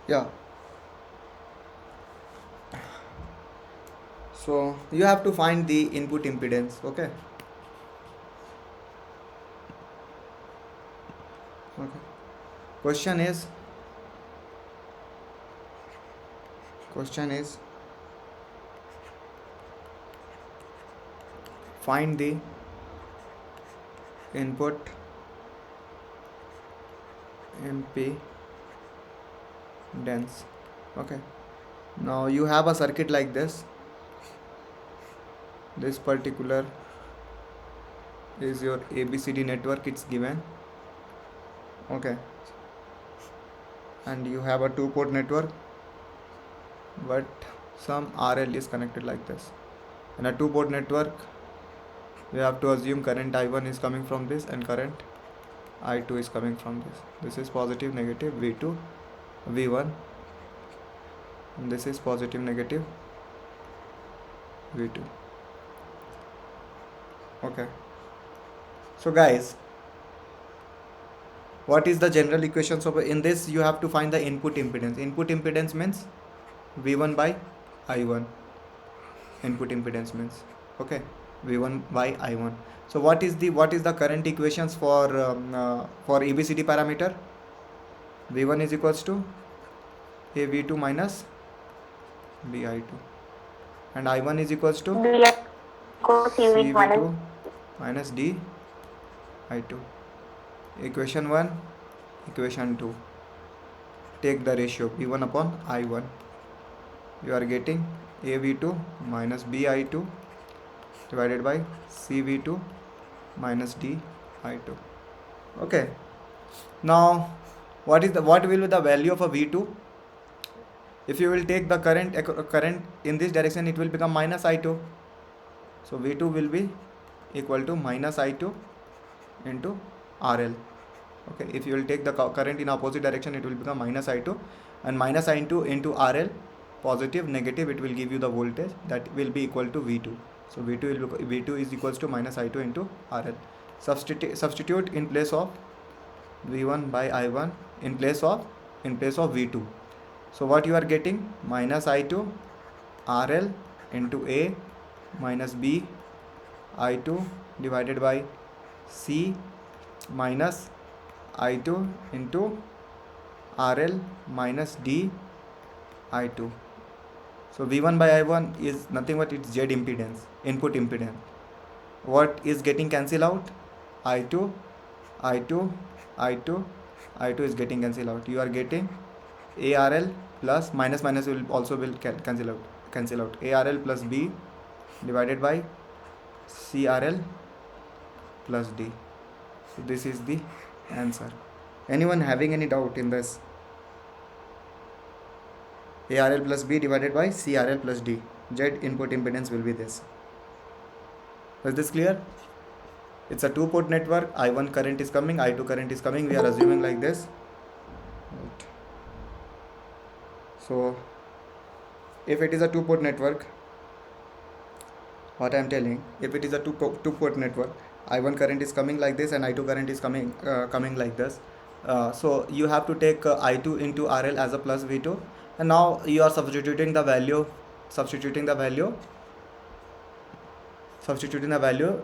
Yeah. So you have to find the input impedance. Okay. Okay. Question is question is find the input impedance. Okay. Now you have a circuit like this. This particular is your ABCD network. It's given. Okay. And you have a two port network, but some RL is connected like this. In a two port network, we have to assume current I1 is coming from this and current I2 is coming from this. This is positive, negative, V2, V1, and this is positive, negative, V2. Okay. So guys, what is the general equation? So in this you have to find the input impedance. Input impedance means V1 by I1. Input impedance means, okay, V1 by I1. So what is the current equations for ABCD parameter? V1 is equals to A V2 minus B I2, and I1 is equals to C V2 minus D I2. Equation 1, equation 2. Take the ratio V1 upon I1. You are getting A V2 minus B I2 divided by C V2 minus D I2. Okay. Now, what will be the value of a V2? If you will take the current in this direction, it will become minus I2. So V2 will be equal to minus I2 into RL. Okay, if you will take the current in opposite direction, it will become minus I2, and minus I2 into RL, positive, negative, it will give you the voltage that will be equal to V2. So V2 is equals to minus I2 into RL. Substitute in place of V1 by I1 in place of V2. So what you are getting? Minus I2 RL into A minus B I2 divided by C minus I2 into RL minus D I2. So V1 by I1 is nothing but its Z impedance, input impedance. What is getting cancelled out? I2, I2, I2, I2 is getting cancelled out. You are getting ARL plus minus will also cancel out. ARL plus B divided by CRL plus D. So this is the answer. Anyone having any doubt in this? ARL plus B divided by CRL plus D. Z input impedance will be this. Is this clear? It's a two port network. I1 current is coming, I2 current is coming. We are assuming like this. Right. So if it is a two port network, what I am telling, if it is a two port network, I1 current is coming like this and I2 current is coming like this. So you have to take I2 into RL as a plus V2, and now you are substituting the value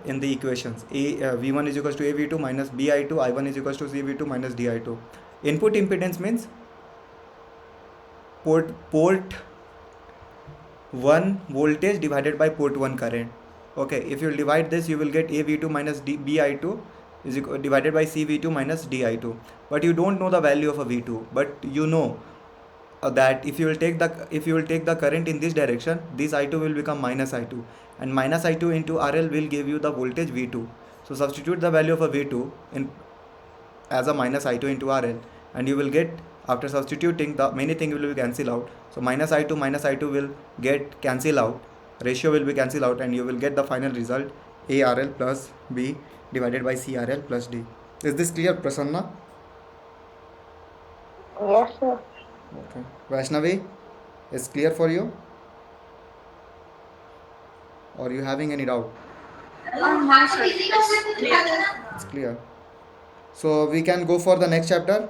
in the equations. V1 is equals to A V2 minus B I2, I1 is equals to C V2 minus D I2. Input impedance means port 1 voltage divided by port 1 current. Okay, if you divide this, you will get A V2 minus B I2 is divided by C V2 minus D I2. But you don't know the value of a V2, but you know that if you will take the current in this direction, this I2 will become minus I2, and minus I2 into RL will give you the voltage V2. So substitute the value of a V2 in as a minus I2 into RL, and you will get, after substituting, the many things will be cancelled out. So minus I2 will get cancelled out, ratio will be cancelled out, and you will get the final result ARL plus B divided by CRL plus D. Is this clear, Prasanna? Yes, sir. Okay. Vaishnavi, is clear for you? Or are you having any doubt? No, sir. It's clear. It's clear. So we can go for the next chapter,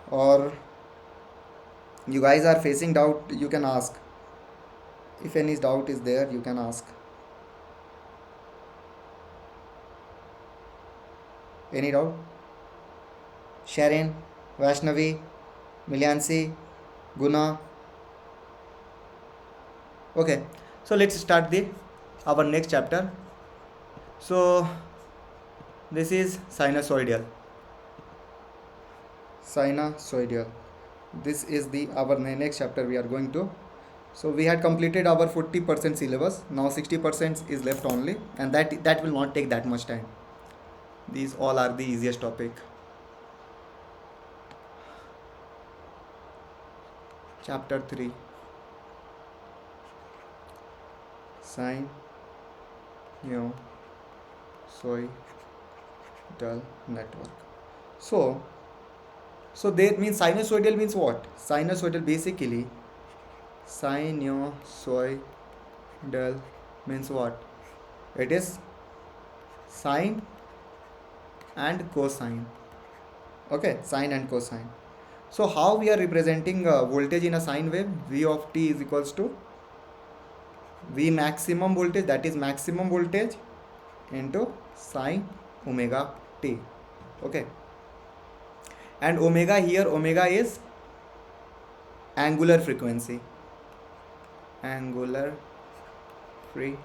or You guys are facing doubt, you can ask. If any doubt is there, you can ask. Any doubt? Sharon, Vaishnavi, Milyansi, Guna. Okay, so let's start the our next chapter. So this is sinusoidal. Sinusoidal. This is the our next chapter we are going to. So we had completed our 40% syllabus. Now 60% is left only, and that will not take that much time. These all are the easiest topic. Chapter 3, Sine, Soy, Dull network. So, so they means sinusoidal means what? Sinusoidal basically sinusoidal means what? It is sine and cosine. Okay, sine and cosine. So how we are representing voltage in a sine wave? V of t is equals to V maximum voltage, that is maximum voltage, into sine omega t. Okay, and omega here, omega is angular frequency. Angular frequency.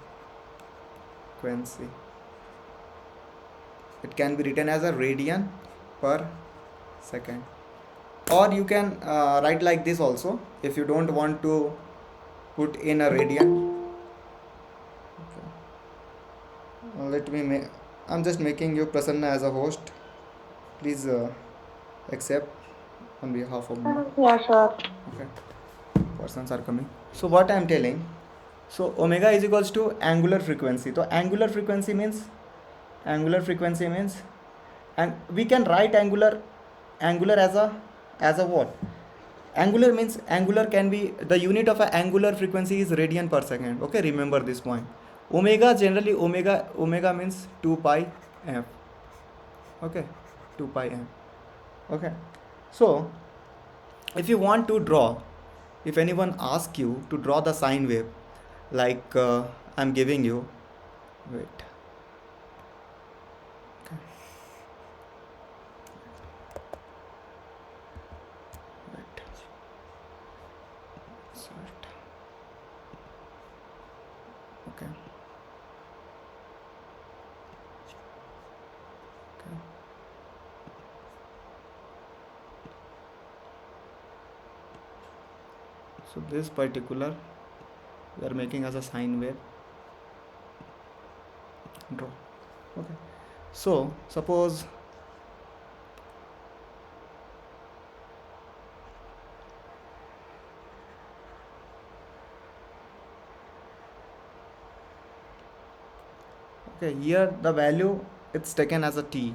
It can be written as a radian per second, or you can write like this also if you don't want to put in a radian. Okay. Let me make, I'm just making you Prasanna as a host. Please accept on behalf of me. Yeah, sure. Okay, persons are coming. So what I am telling, so omega is equals to angular frequency. So angular frequency means, and we can write angular as a what? Angular means, angular can be, the unit of a angular frequency is radian per second. Okay, remember this point. Omega, generally omega means 2 pi f. Okay, 2 pi m. Okay, so if you want to draw, if anyone asks you to draw the sine wave, like I'm giving you, wait, okay, wait, sort, okay, okay. So this particular we are making as a sine wave, draw. Okay, so suppose, okay, here the value it's taken as a t.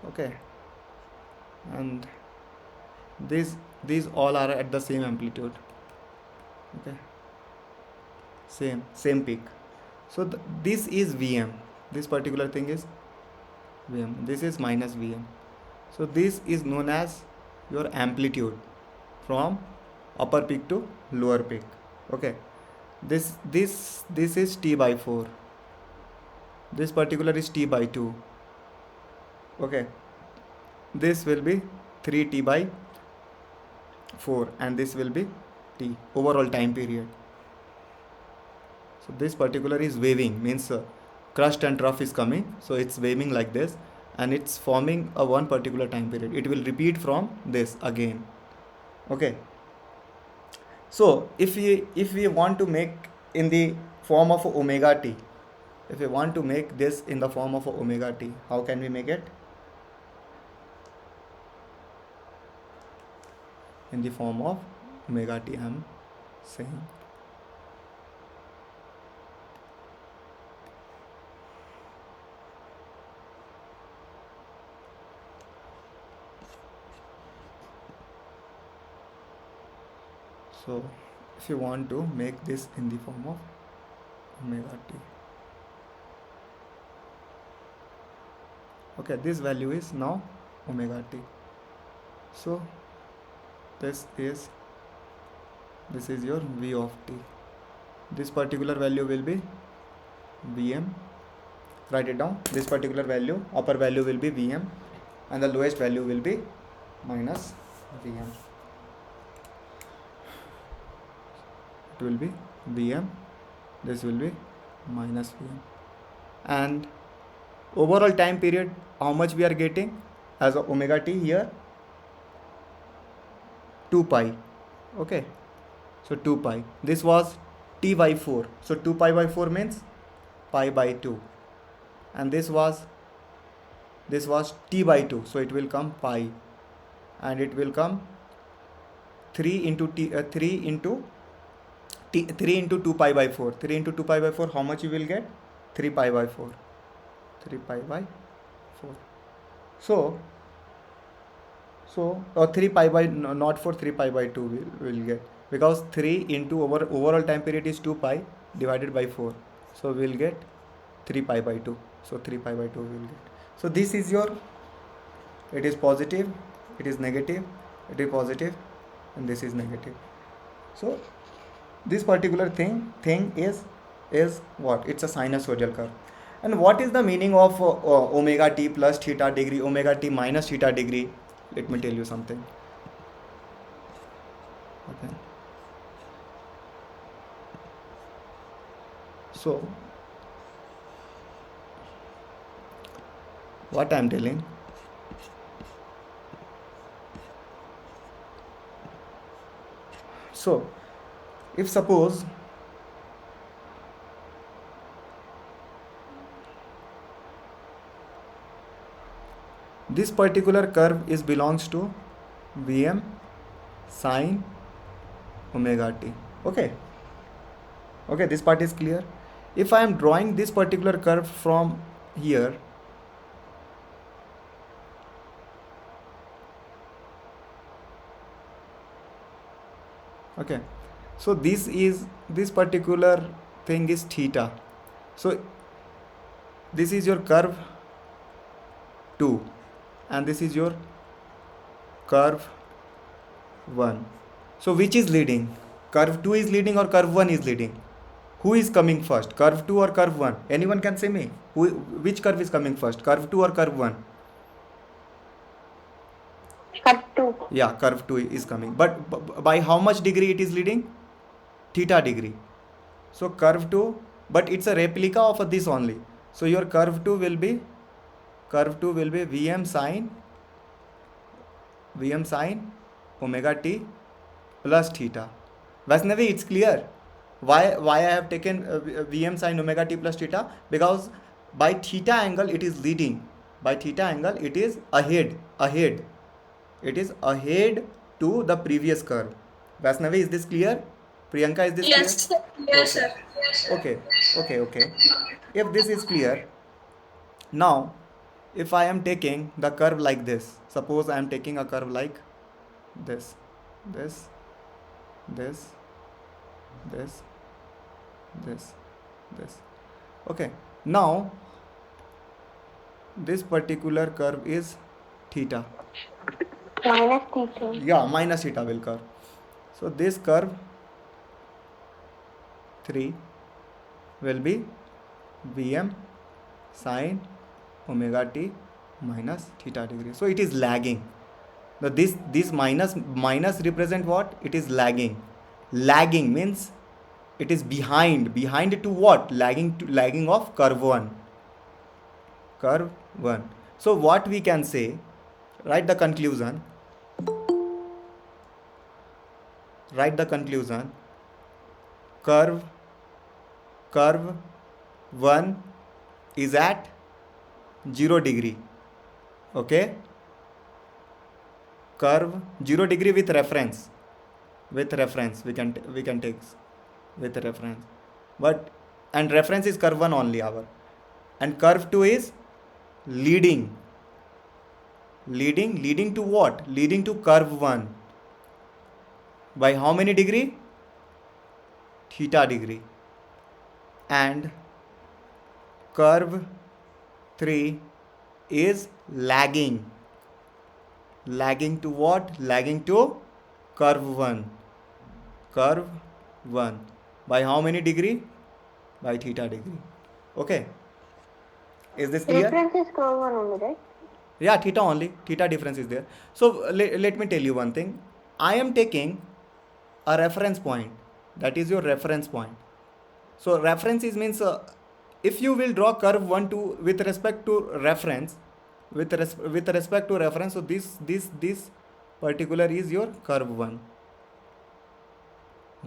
Okay, and these all are at the same amplitude. Okay, same peak. So this is Vm, this particular thing is Vm, this is minus Vm. So this is known as your amplitude from upper peak to lower peak. Okay, this is t by 4, this particular is t by 2. Okay, this will be 3t by 4, and this will be t overall time period. So this particular is waving, means crust and trough is coming, so it's waving like this, and it's forming a one particular time period. It will repeat from this again. Okay, so if we want to make in the form of omega t, if we want to make this in the form of omega t, how can we make it? In the form of omega t, I'm saying. So if you want to make this in the form of omega t, okay, this value is now omega t. So this is This is your v of t. This particular value will be Vm. Write it down. This particular value, upper value will be Vm, and the lowest value will be minus Vm. It will be Vm. This will be minus Vm. And overall time period, how much we are getting as omega t here? 2 pi. Okay. So 2 pi. This was t by 4. So 2 pi by 4 means pi by 2. And this was t by 2. So it will come pi. And it will come 3 into 2 pi by 4. 3 into 2 pi by 4, how much you will get? 3 pi by 4. 3 pi by 4. So 3 pi by, not for 3 pi by 2 we will get, because 3 into overall time period is 2 pi divided by 4. So we will get 3 pi by 2. So 3 pi by 2 we will get. So this is your, it is positive, it is negative, it is positive, and this is negative. So this particular thing is what? It's a sinusoidal curve. And what is the meaning of omega t plus theta degree, omega t minus theta degree? Let me tell you something. Okay. So what I am telling, so if suppose this particular curve is belongs to Vm sine omega t. Okay, this part is clear. If I am drawing this particular curve from here, okay, so this particular thing is theta. So this is your curve 2, and this is your curve 1. So which is leading? Curve 2 is leading or curve 1 is leading? Who is coming first, curve 2 or curve 1? Anyone can say me. Which curve is coming first, curve 2 or curve 1? Curve 2. Yeah, curve 2 is coming. But by how much degree it is leading? Theta degree. So curve 2, but it's a replica of this only. So your curve 2 will be Vm sine omega t plus theta. Vaishnavi, it's clear why I have taken Vm sine omega t plus theta? Because by theta angle it is leading. By theta angle it is ahead. It is ahead to the previous curve. Vaishnavi, is this clear? Priyanka, is this clear? Yes, sir. Yes, sir. Okay. If this is clear, now if I am taking the curve like this, suppose I am taking a curve like this. Okay, now this particular curve is theta. Minus theta. Yeah, minus theta will curve. So this curve 3 will be Vm sine omega t minus theta degree. So it is lagging. Now this minus represent what? It is lagging. Lagging means it is behind. Behind to what? Lagging of curve 1. So what we can say, write the conclusion. Curve 1 is at 0 degree. Okay, curve 0 degree with reference we can take with reference, but and reference is curve 1 only our, and curve 2 is leading to what? Leading to curve 1 by how many degree? Theta degree. And curve 3 is lagging to what? Lagging to curve 1. curve 1 by how many degree? By theta degree. Okay, is this clear? Reference is curve 1 only, right? Yeah, theta only, theta difference is there. So let me tell you one thing. I am taking a reference point, that is your reference point. So reference is means if you will draw curve 1 2 with respect to reference, with respect to reference, so this particular is your curve 1,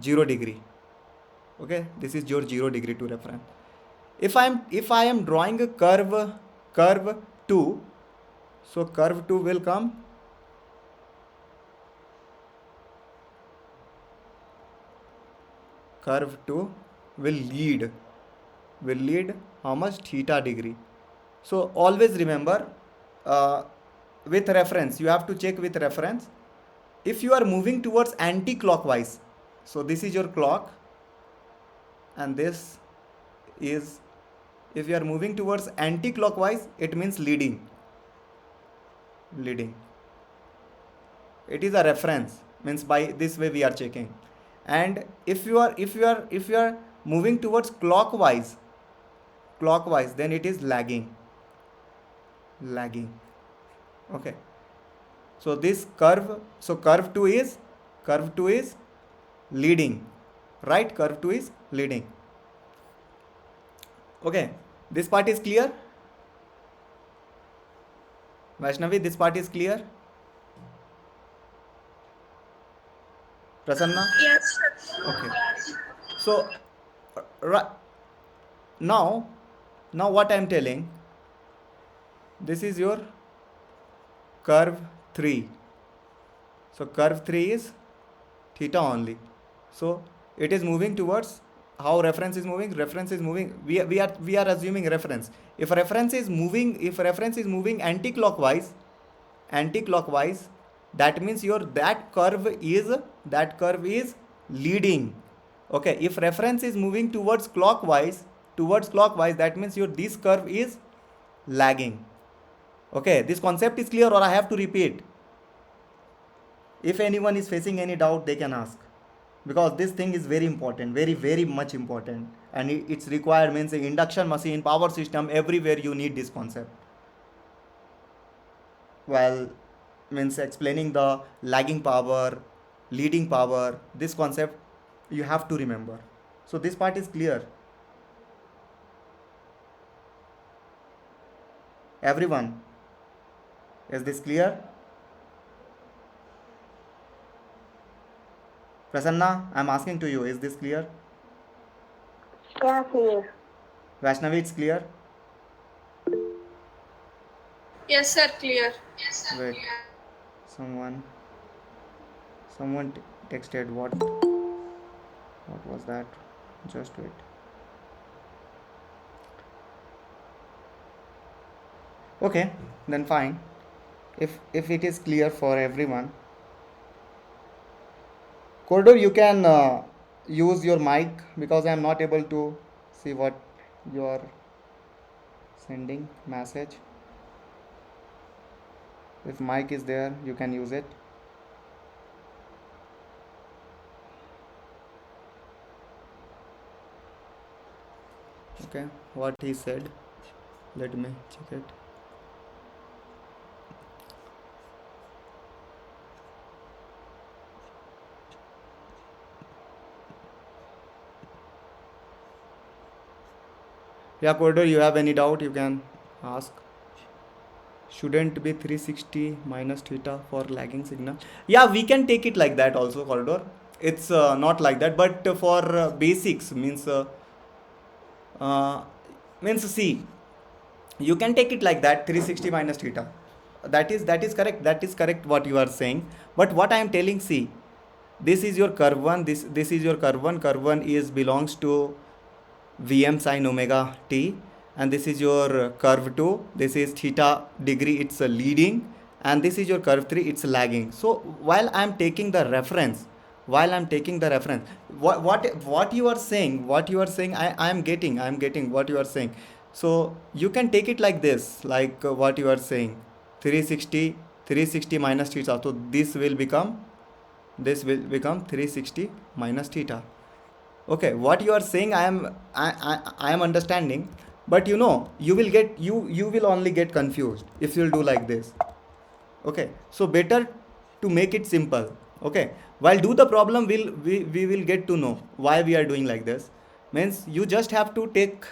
0 degree. Okay, this is your 0 degree to reference. If I am drawing a curve 2, so curve 2 will come, curve 2 will lead how much? Theta degree. So always remember, uh, with reference you have to check with reference. If you are moving towards anti-clockwise, so this is your clock and this is, if you are moving towards anti-clockwise, it means leading. It is a reference, means by this way we are checking. And if you are moving towards clockwise, then it is lagging. Okay, so this curve, so curve 2 is leading, right? Curve 2 is leading. Okay, this part is clear? Vaishnavi, this part is clear? Prasanna? Yes, Okay, so right now, what I am telling, this is your curve 3. So curve 3 is theta only. So it is moving towards, how reference is moving? Reference is moving, we are assuming reference. If reference is moving anti-clockwise, that means your that curve is leading. Okay, if reference is moving towards clockwise, that means your this curve is lagging. Okay, this concept is clear or I have to repeat? If anyone is facing any doubt, they can ask, because this thing is very important, very very much important, and it's required, means induction machine, power system, everywhere you need this concept while, means explaining the lagging power, leading power. This concept you have to remember. So this part is clear, everyone? Is this clear? Prasanna, I'm asking to you, is this clear? yeah, clear. Vaishnavi, it's clear? Yes, sir, clear. Wait, someone texted, what was that? Just wait. Okay, then fine. If it is clear for everyone, corridor, you can use your mic, because I am not able to see what you are sending message. If mic is there, you can use it. Okay, what he said, let me check it. Yeah, corridor, you have any doubt, you can ask. Shouldn't be 360 minus theta for lagging signal. Yeah, we can take it like that also, corridor. It's not like that, but for basics, uh, means see, you can take it like that, 360 minus theta. That is correct, what you are saying. But what I am telling, see, this is your curve 1, this is your curve 1. Curve 1 is belongs to Vm sin omega t, and this is your curve 2, this is theta degree, it's leading, and this is your curve 3, it's lagging. So while I am taking the reference, what you are saying, I am getting what you are saying. So you can take it like this, like what you are saying, 360 minus theta, so this will become this will become 360 minus theta. Okay, what you are saying, I am understanding, but you know, you will only get confused if you'll do like this. Okay, so better to make it simple. Okay, while do the problem, we will get to know why we are doing like this. Means you just have to take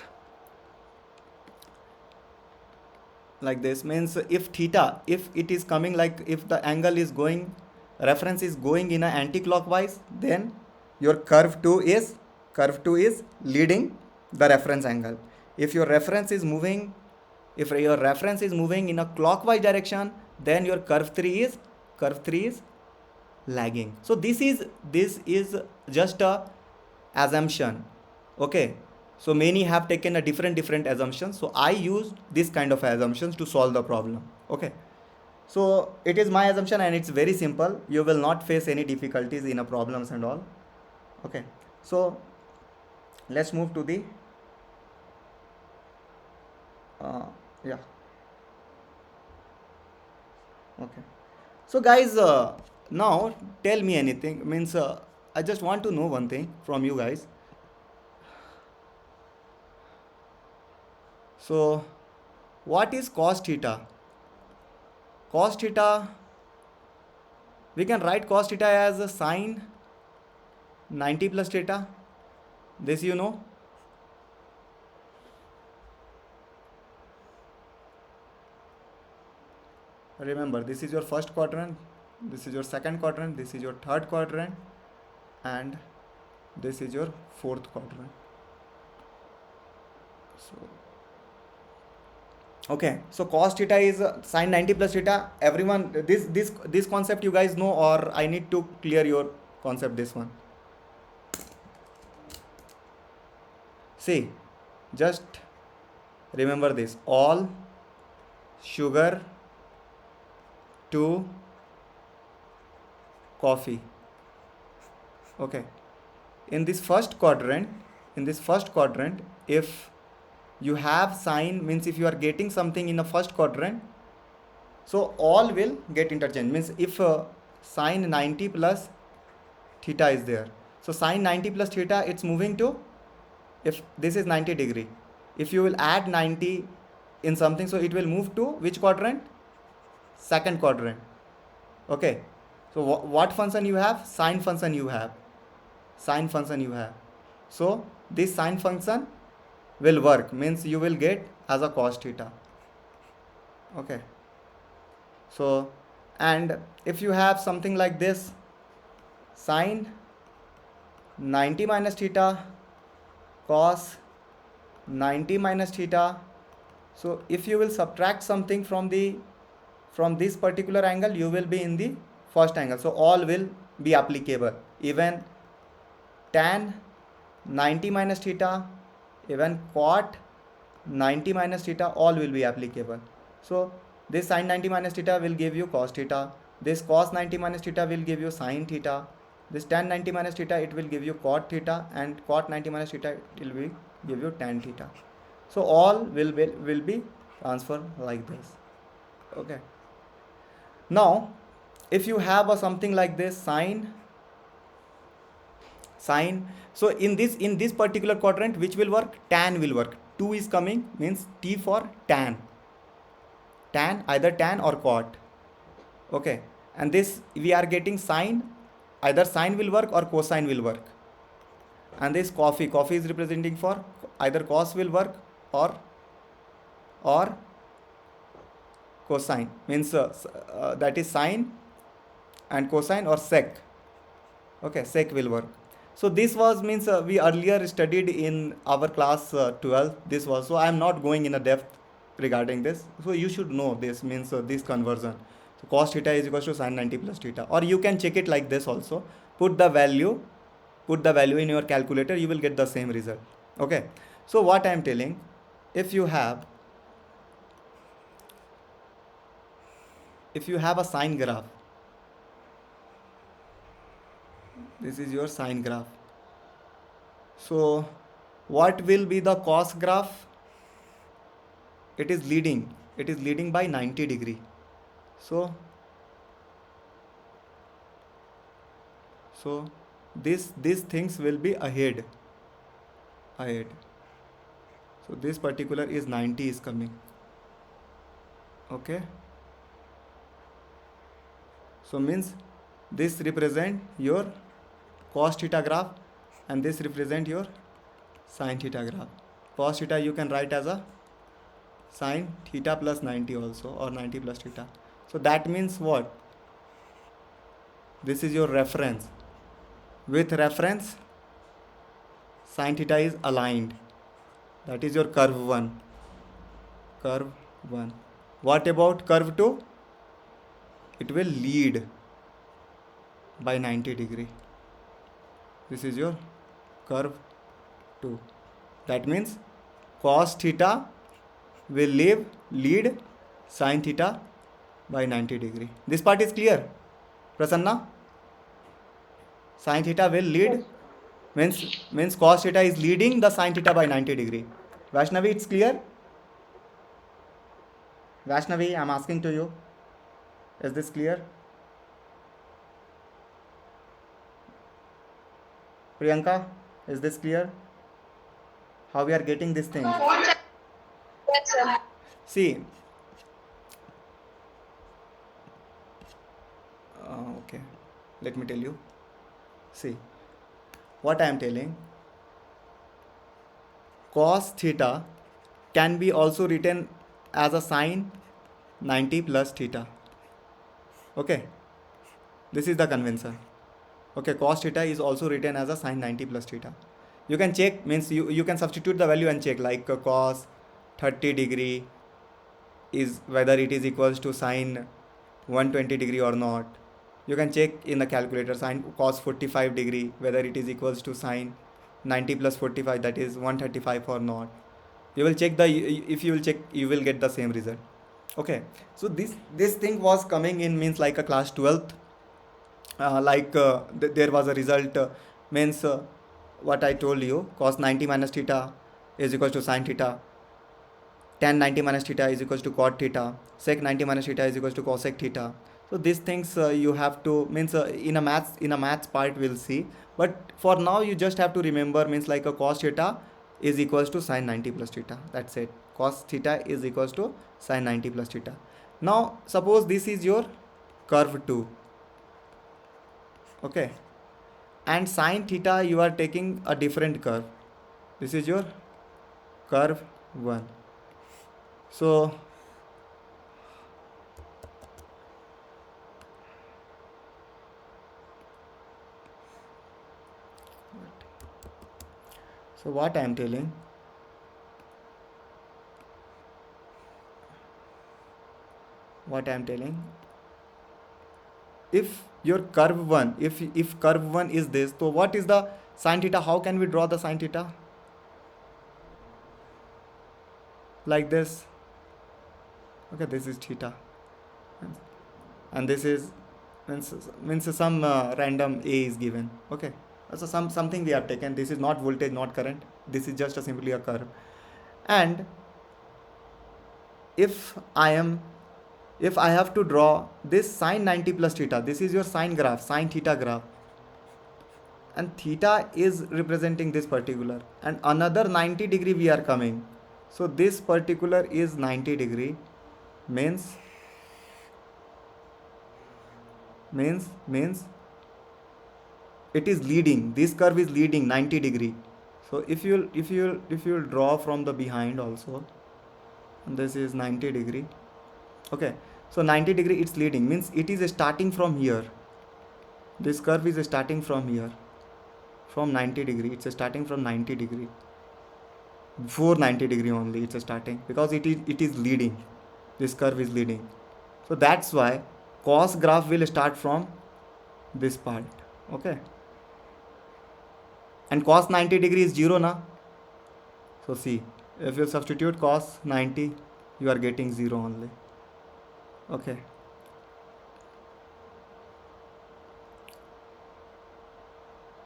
like this. Means if theta, if it is coming, like if the angle is going, reference is going in a anti-clockwise, then your curve 2 is leading the reference angle. If your reference is moving, if your reference is moving in a clockwise direction, then your curve 3 is lagging. So this is just a assumption. Okay, so many have taken a different assumptions, so I used this kind of assumptions to solve the problem. Okay, so it is my assumption and it's very simple. You will not face any difficulties in a problems and all. Okay, so let's move to the uh, yeah. Okay, so guys, now tell me anything. Means I just want to know one thing from you guys. So what is cos theta? Cos theta, we can write cos theta as a sine 90 plus theta. This you know. Remember, this is your first quadrant, this is your second quadrant, this is your third quadrant, and this is your fourth quadrant. So okay, so cos theta is sine 90 plus theta. Everyone, this concept you guys know, or I need to clear your concept this one. See, just remember this: all sugar to coffee. Okay, in this first quadrant, if you have sine, means if you are getting something in the first quadrant, so all will get interchanged. Means if sine 90 plus theta is there, so sine 90 plus theta, it's moving to, if this is 90 degree, if you will add 90 in something, so it will move to which quadrant? Second quadrant. Okay, so what function you have? Sine function you have. So this sine function will work, means you will get as a cos theta. Okay, so, and if you have something like this, sine 90 minus theta, cos 90 minus theta, so if you will subtract something from this particular angle, you will be in the first angle, so all will be applicable. Even tan 90 minus theta, even cot 90 minus theta, all will be applicable. So this sine 90 minus theta will give you cos theta, this cos 90 minus theta will give you sine theta, this tan 90 minus theta, it will give you cot theta, and cot 90 minus theta, it will give you tan theta. So all will be transferred like this. Okay, now if you have a something like this, sine, so in this particular quadrant, which will work? Tan will work. 2 is coming, means T for tan, either tan or cot. Okay, and this we are getting sine, either sine will work or cosine will work. And this coffee is representing for either cos will work or cosine, means that is sine and cosine, or sec. Okay, sec will work. So this was, means we earlier studied in our class 12. This was, so I am not going in a depth regarding this, so you should know this, means this conversion. So cos theta is equals to sin 90 plus theta, or you can check it like this also. Put the value in your calculator, you will get the same result. Okay, so what I am telling, if you have a sine graph, this is your sine graph, so what will be the cos graph? It is leading by 90 degree. So So these things will be ahead. So this particular is 90 is coming. Okay. So means this represent your cos theta graph and this represent your sin theta graph. Cos theta you can write as a sin theta plus 90 also, or 90 plus theta. So that means what? This is your reference. With reference, sin theta is aligned. That is your curve 1. Curve 1. What about curve 2? It will lead by 90 degree. This is your curve 2. That means cos theta will lead sin theta by 90 degree. This part is clear, Prasanna? Sin theta will lead, Yes. means cos theta is leading the sin theta by 90 degree. Vaishnavi, it's clear? Vaishnavi, I'm asking to you. Is this clear? Priyanka, is this clear? How we are getting these things? Yes, sir. See, okay, let me tell you. See, what I am telling, cos theta can be also written as a sine 90 plus theta. Okay, this is the convention. Okay, cos theta is also written as a sine 90 plus theta. You can check, means you can substitute the value and check, like cos 30 degree is whether it is equals to sine 120 degree or not. You can check in the calculator sine cos 45 degree whether it is equals to sine 90 plus 45, that is 135 or not. You will check the, if you will check, you will get the same result. Okay, so this thing was coming in, means like a class 12th, there was a result, means what I told you, cos 90 minus theta is equals to sin theta, tan 90 minus theta is equals to cot theta, sec 90 minus theta is equals to cosec theta. So these things you have to, means in a maths part we'll see, but for now you just have to remember, means like a cos theta is equals to sin 90 plus theta. That's it. Cos theta is equals to sin 90 plus theta. Now suppose this is your curve 2. Okay, and sin theta you are taking a different curve. This is your curve 1. So what I am telling, if your curve 1, if curve 1 is this, so what is the sin theta? How can we draw the sin theta? Like this. Okay, this is theta, and this is, means some random a is given. Okay, so something we have taken. This is not voltage, not current. This is just simply a curve. And if I have to draw this sine 90 plus theta, this is your sine graph, sine theta graph, and theta is representing this particular, and another 90 degree we are coming. So this particular is 90 degree, means it is leading, this curve is leading 90 degree. So if you'll draw from the behind also, and this is 90 degree. Okay, so 90 degree it's leading, means it is starting from here. This curve is starting from here, from 90 degree. It's starting from 90 degree, before 90 degree only it's starting, because it is leading, this curve is leading. So that's why cos graph will start from this part. Okay, and cos 90 degree is 0 na. So see, if you substitute cos 90, you are getting 0 only. Okay,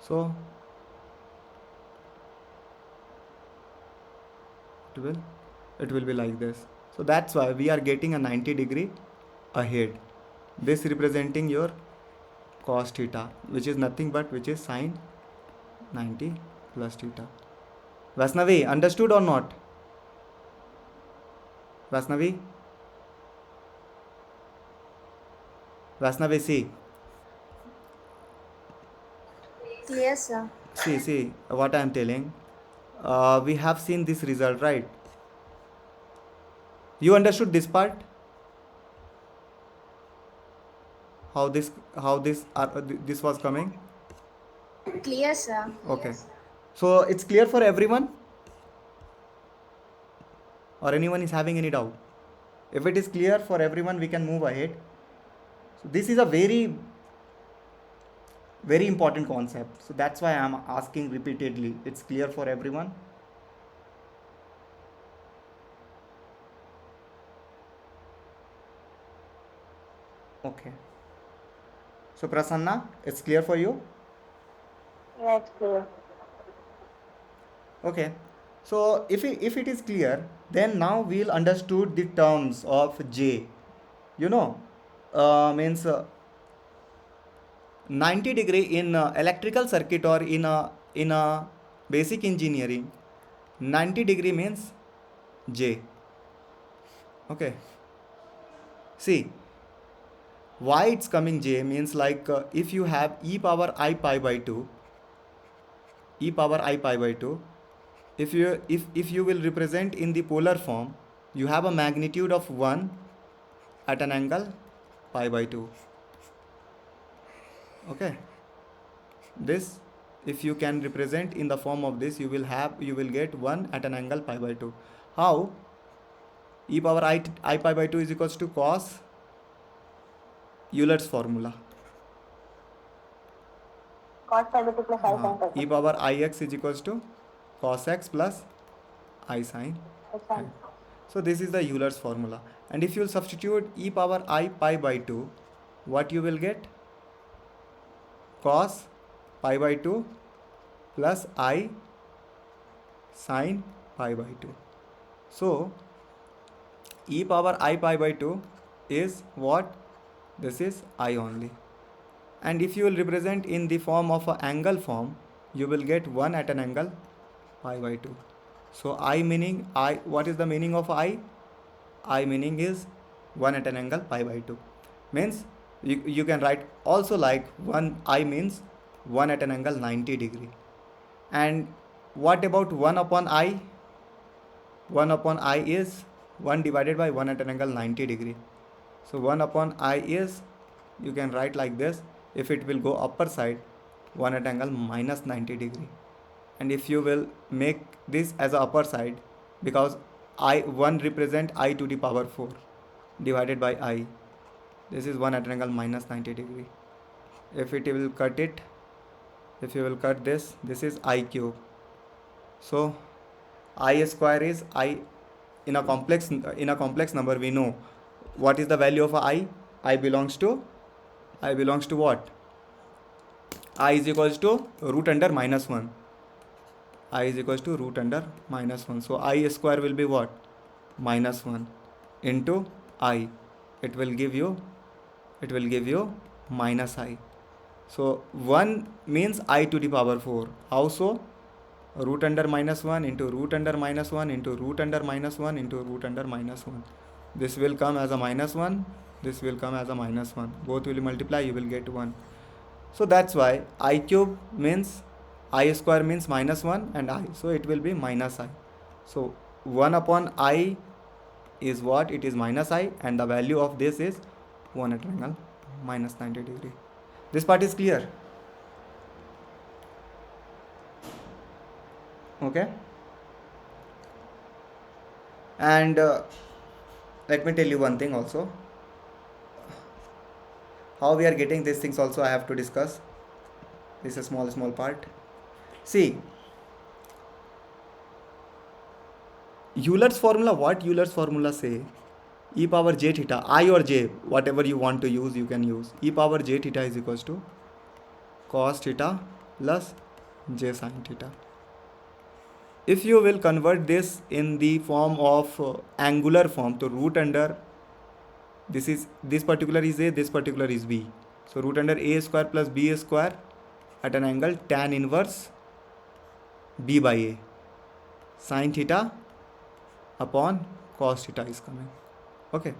so it will be like this. So that's why we are getting a 90 degree ahead. This representing your cos theta, which is nothing but which is sine 90 plus theta. Vaishnavi, understood or not? Vaishnavi? Vaishnavi, Clear, sir. see what I am telling. We have seen this result, right? You understood this part? How this this was coming? Clear, sir. Okay. So it's clear for everyone, or anyone is having any doubt? If it is clear for everyone, we can move ahead. So this is a very very important concept. So that's why I am asking repeatedly. It's clear for everyone? Okay. So Prasanna, it's clear for you? Yeah, it's clear. Okay. So if it is clear, then now we'll understood the terms of J. You know, means 90 degree in electrical circuit or in a basic engineering, 90 degree means J. Okay. See, why it's coming J means like if you have e power I pi by 2, e power I pi by 2, if you will represent in the polar form, you have a magnitude of 1 at an angle pi by 2. Okay, this, if you can represent in the form of this, you will get 1 at an angle pi by 2. How? E power I pi by 2 is equals to cos Euler's formula. Cos pi by 2 plus I sin pi. E power ix is equals to cos x plus I sin. So this is the Euler's formula. And if you substitute e power I pi by 2, what you will get? Cos pi by 2 plus I sin pi by 2. So e power I pi by 2 is what? This is I only. And if you will represent in the form of an angle form, you will get 1 at an angle pi by 2. So I meaning I, what is the meaning of I? I meaning is 1 at an angle pi by 2. Means you can write also like 1 I means 1 at an angle 90 degree. And what about 1 upon I? 1 upon I is 1 divided by 1 at an angle 90 degree. So 1 upon I is, you can write like this. If it will go upper side, 1 at angle minus 90 degree. And if you will make this as a upper side, because I 1 represent I to the power 4 divided by I, this is 1 at an angle minus 90 degree. If it will cut it, if you will cut this, this is I cube. So I square is I in a complex number. We know what is the value of I. I belongs to what? I is equals to root under minus 1. I is equals to root under minus 1. So I square will be what? Minus 1 into I. It will give you minus I. So 1 means I to the power 4. How so? Root under minus 1 into root under minus 1 into root under minus 1 into root under minus 1. This will come as a minus 1. This will come as a minus 1. Both will multiply, you will get 1. So that's why I cube means I square means minus 1 and I. So it will be minus I. So 1 upon I is what? It is minus I, and the value of this is 1 at angle minus 90 degree. This part is clear? Okay. And let me tell you one thing also. How we are getting these things also I have to discuss. This is a small part. See, Euler's formula, what Euler's formula say? E power j theta, I or j, whatever you want to use, you can use. E power j theta is equals to cos theta plus j sin theta. If you will convert this in the form of angular form, to root under, this particular is A, this particular is B. So root under a square plus b square at an angle tan inverse b by a. Sin theta upon cos theta is coming. Okay.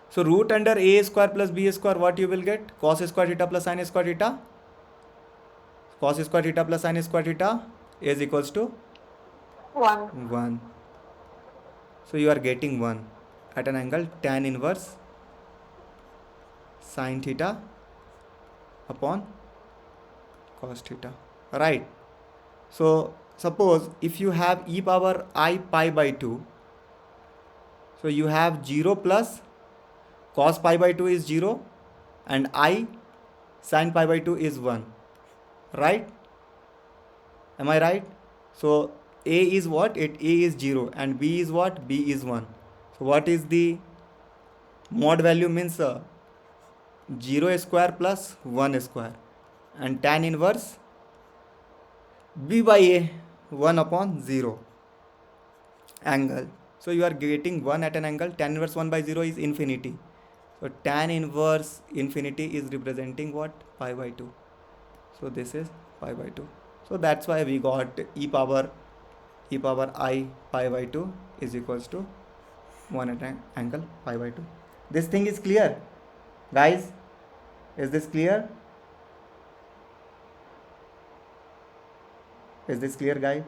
So root under a square plus b square, what you will get? Cos square theta plus sin square theta. Cos square theta plus sin square theta is equals to 1. So you are getting 1 at an angle tan inverse sin theta upon cos theta. Right. So suppose if you have e power I pi by 2, so you have 0 plus cos pi by 2 is 0 and I sin pi by 2 is 1. Right? Am I right? So a is what? A is 0 and b is what? B is 1. So what is the mod value? Means 0 square plus 1 square, and tan inverse b by a 1 upon 0 angle. So you are getting 1 at an angle. Tan inverse 1 by 0 is infinity. So tan inverse infinity is representing what? Pi by 2. So this is pi by 2. So that's why we got e power I pi by 2 is equals to 1 at an angle pi by 2. This thing is clear, guys. Is this clear? Is this clear, guys?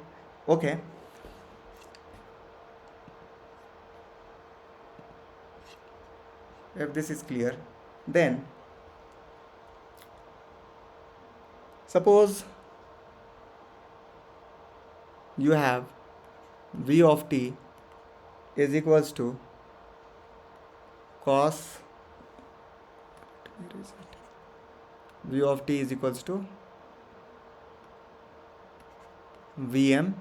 Okay. If this is clear, then suppose you have v of t is equals to cos, where is it? V of t is equals to Vm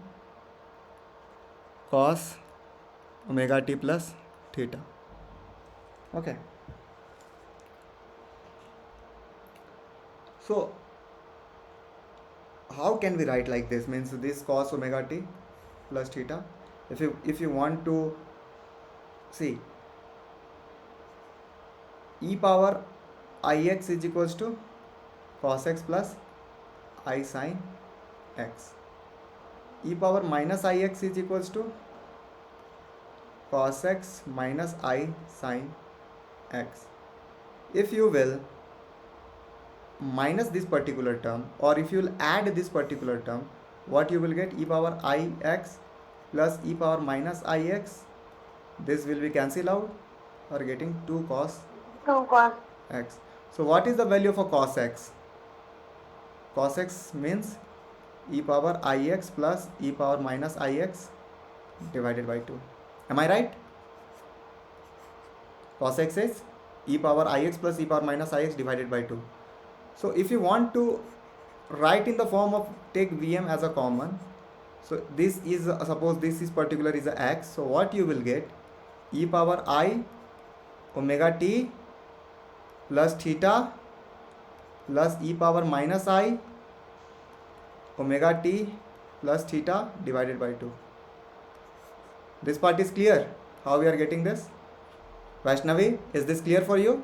cos omega t plus theta. Okay. So how can we write like this? Means this cos omega t plus theta. If you want to see, e power ix is equals to cos x plus I sin x. E power minus ix is equals to cos x minus I sin x. If you will minus this particular term, or if you will add this particular term, what you will get? E power ix plus e power minus ix. This will be cancelled out, or getting 2 cos x. So what is the value for cos x? Cos x means e power ix plus e power minus ix divided by 2. Am I right? Cos x is e power ix plus e power minus ix divided by 2. So if you want to write in the form of, take Vm as a common, so this is suppose this is particular is a x, so what you will get? E power I omega t plus theta plus e power minus I omega t plus theta divided by 2. This part is clear how we are getting this? Vaishnavi, is this clear for you?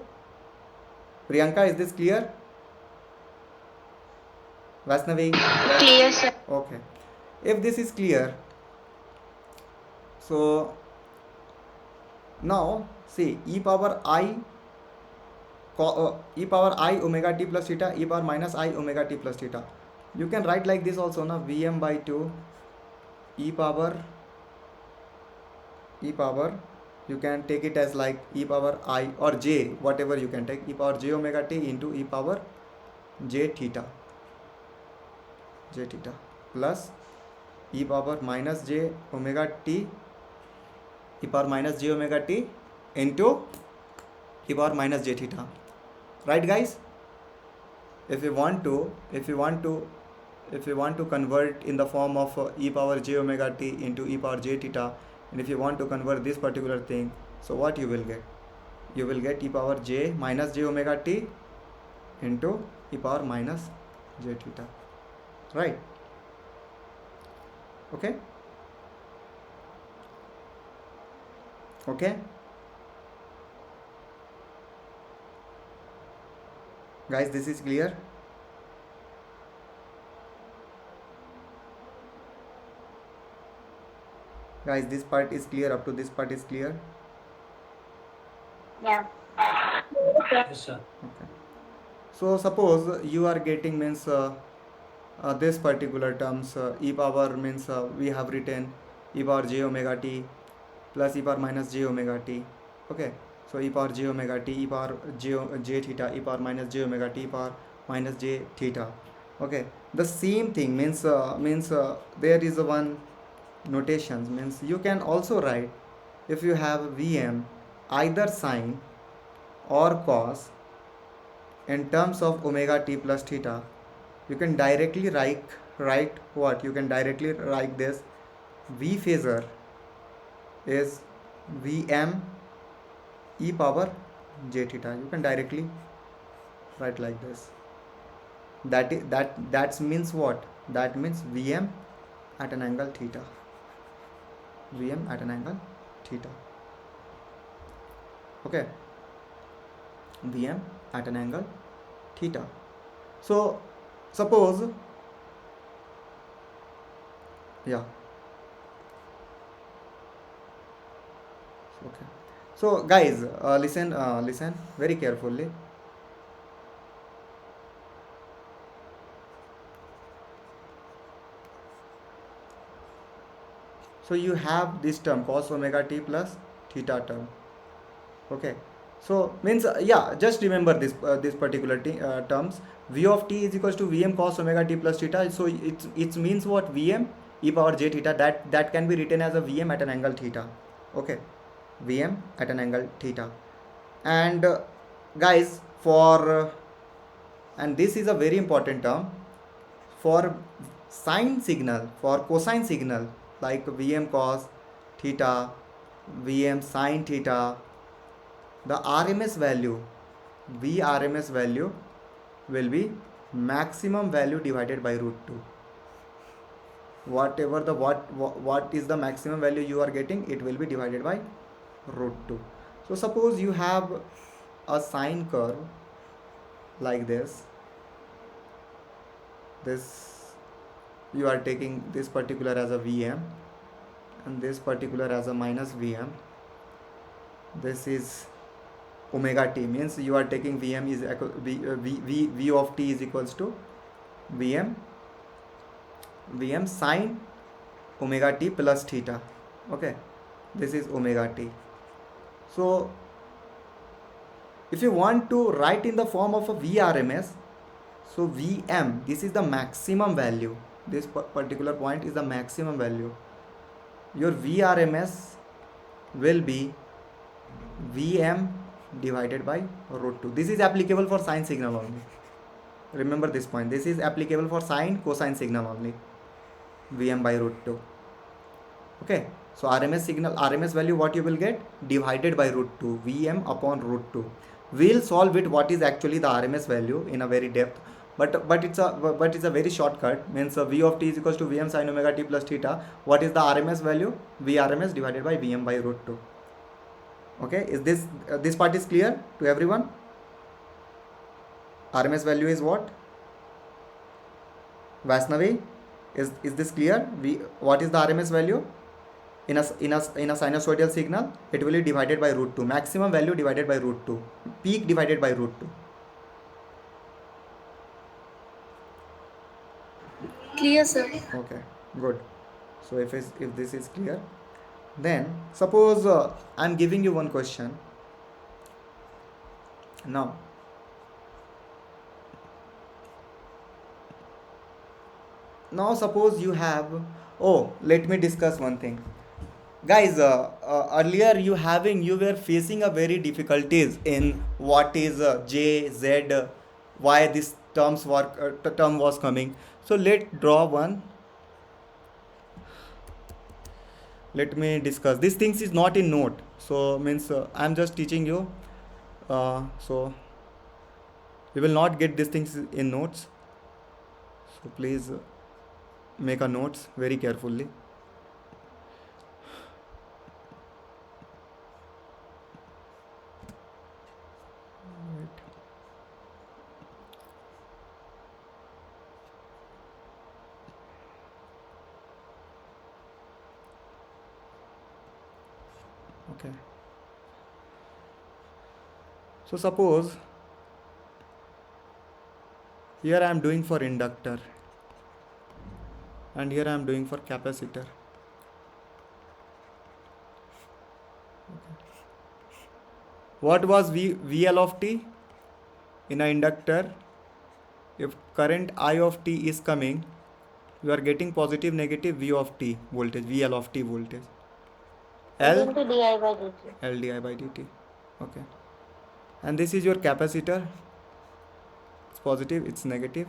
Priyanka, is this clear? Vaishnavi? Clear, sir. Okay. If this is clear, so now see e power I omega t plus theta, e power minus I omega t plus theta. You can write like this also, na, Vm by 2 e power, you can take it as like e power I or j, whatever you can take, e power j omega t into e power j theta plus e power minus j omega t, e power minus j omega t into e power minus j theta. Right, guys? If you want to convert in the form of e power j omega t into e power j theta, and if you want to convert this particular thing, so what you will get? You will get e power j minus j omega t into e power minus j theta. Right? Okay? Okay? Guys, this is clear? Guys, this part is clear. Up to this part is clear. Yeah. Yes, sir. Okay. So suppose you are getting means this particular terms e power means we have written e power j omega t plus e power minus j omega t. Okay. So e power j omega t, e power j theta, e power minus j omega t, e power minus j theta. Okay. The same thing means there is a one notations means you can also write if you have Vm either sine or cos in terms of omega t plus theta, you can directly write what? You can directly write this V phasor is Vm e power j theta. You can directly write like this. That means what? That means Vm at an angle theta. Vm at an angle theta. Okay. Vm at an angle theta. So suppose, yeah, okay. So guys, listen very carefully. So you have this term cos omega t plus theta term. Okay. So means yeah, just remember this particular terms. V of t is equals to Vm cos omega t plus theta. So it means what? Vm e power j theta, that can be written as a Vm at an angle theta. Okay. Vm at an angle theta. And guys, and this is a very important term for sine signal, for cosine signal like Vm cos theta, Vm sine theta, the RMS value, Vrms value will be maximum value divided by root 2. Whatever the what is the maximum value you are getting, it will be divided by root 2. So suppose you have a sine curve like this you are taking this particular as a Vm and this particular as a minus Vm. This is omega t, means you are taking Vm is v of t is equals to Vm sine omega t plus theta. Okay, this is omega t. So if you want to write in the form of a Vrms, so Vm, this is the maximum value. This particular point is the maximum value. Your Vrms will be Vm divided by root 2. This is applicable for sine signal only. Remember this point. This is applicable for sine cosine signal only. Vm by root 2. Okay. So RMS value what you will get? Divided by root 2. Vm upon root 2. We'll solve it what is actually the RMS value in a very depth. But it's a very shortcut. Means V of t is equals to Vm sin omega t plus theta. What is the RMS value? Vrms divided by Vm by root 2. Okay, is this part is clear to everyone? RMS value is what? Vaishnavi, is this clear? What is the RMS value in a sinusoidal signal? It will be divided by root 2. Maximum value divided by root 2. Peak divided by root 2. Clear, sir. Okay, good. So if this is clear, then suppose I'm giving you one question. Now suppose you have, oh, let me discuss one thing. Guys, earlier you were facing a very difficulties in what is j z why this term was coming. So let me discuss these things is not in note, so means I'm just teaching you, so you will not get these things in notes, so please make a notes very carefully. Okay. So suppose here I am doing for inductor and here I am doing for capacitor. What was VL of t in an inductor? If current I of t is coming, you are getting positive negative V of t voltage, VL of t voltage. L L into di by dt. L di by dt. Okay. And this is your capacitor. It's positive, it's negative.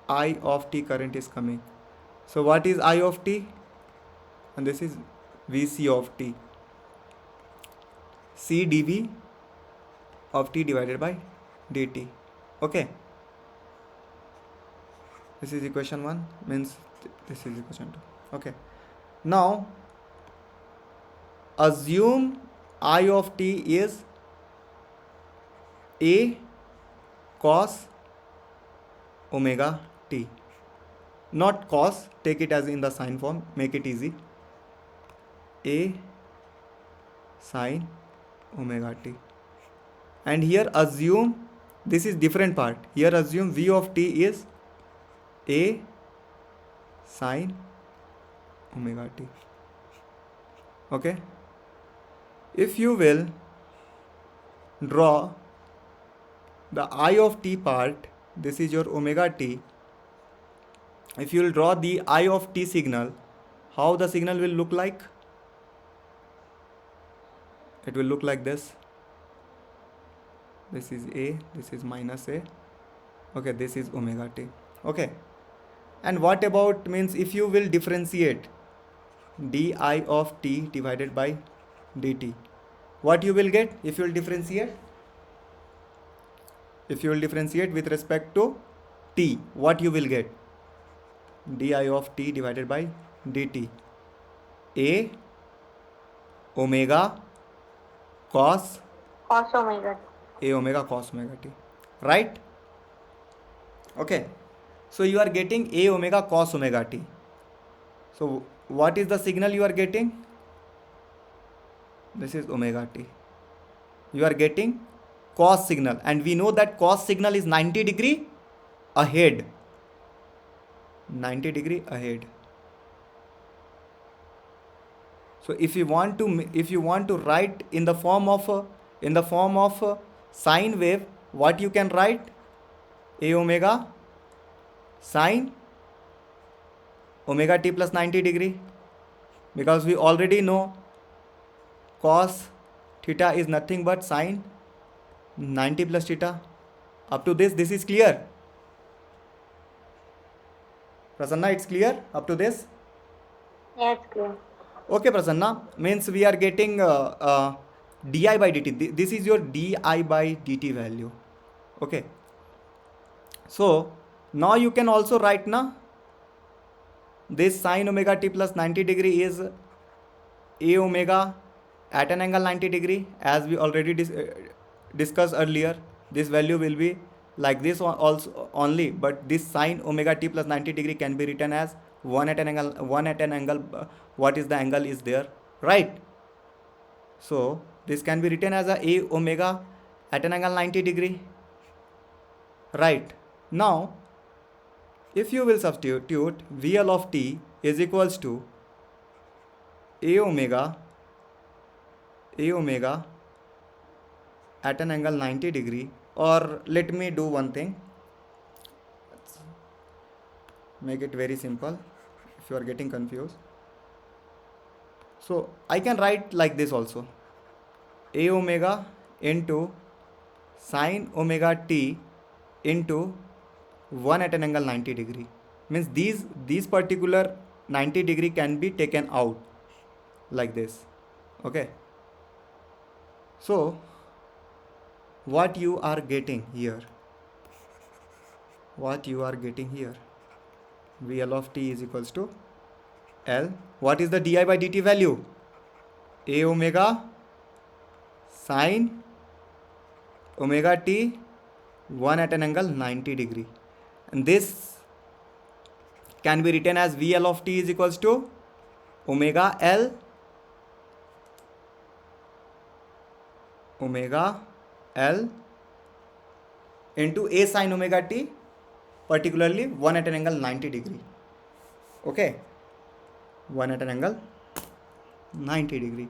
I of t current is coming. So what is I of t? And this is Vc of t. C dV of t divided by dt. Okay. This is equation 1, means this is equation 2. Okay. Now assume I of t is A cos omega t. Not cos, take it as in the sine form, make it easy. A sine omega t. And here assume, this is different part. Here assume V of t is A sine omega t. Okay. If you will draw the I of t part, this is your omega t. If you will draw the I of t signal, how the signal will look like? It will look like this. This is A, this is minus A. Okay, this is omega t. Okay. And what about, means if you will differentiate di of t divided by dt, what you will get if you will differentiate? If you will differentiate with respect to t, what you will get? Di of t divided by dt. A omega cos Omega. A omega cos omega t. Right? Okay. So you are getting A omega cos omega t. So what is the signal you are getting? This is omega t. You are getting cos signal, and we know that cos signal is 90° ahead. 90° ahead. So if you want to write in the form of sine wave, what you can write? A omega sine omega t plus 90°, because we already know cos theta is nothing but sine 90 plus theta. Up to this is clear? Prasanna, it's clear up to this? Yes, clear. Okay, Prasanna, means we are getting di by dt. This is your di by dt value. Okay. So now you can also write na, this sine omega t plus 90° is A omega at an angle 90°, as we already discussed earlier. This value will be like this also only, but this sine omega t plus 90° can be written as 1 at an angle. What is the angle is there, right? So this can be written as a omega at an angle 90°, right? Now if you will substitute VL of t is equals to A omega at an angle 90°, or let me do one thing. Let's make it very simple if you are getting confused. So I can write like this also. A omega into sine omega t into 1 at an angle 90°. Means these particular 90° can be taken out like this. Okay. So what you are getting here? VL of t is equals to L. What is the di by dt value? A omega sine omega t 1 at an angle 90°. And this can be written as VL of t is equals to omega L omega L into A sine omega t, particularly 1 at an angle 90 degree. Okay, 1 at an angle 90 degree.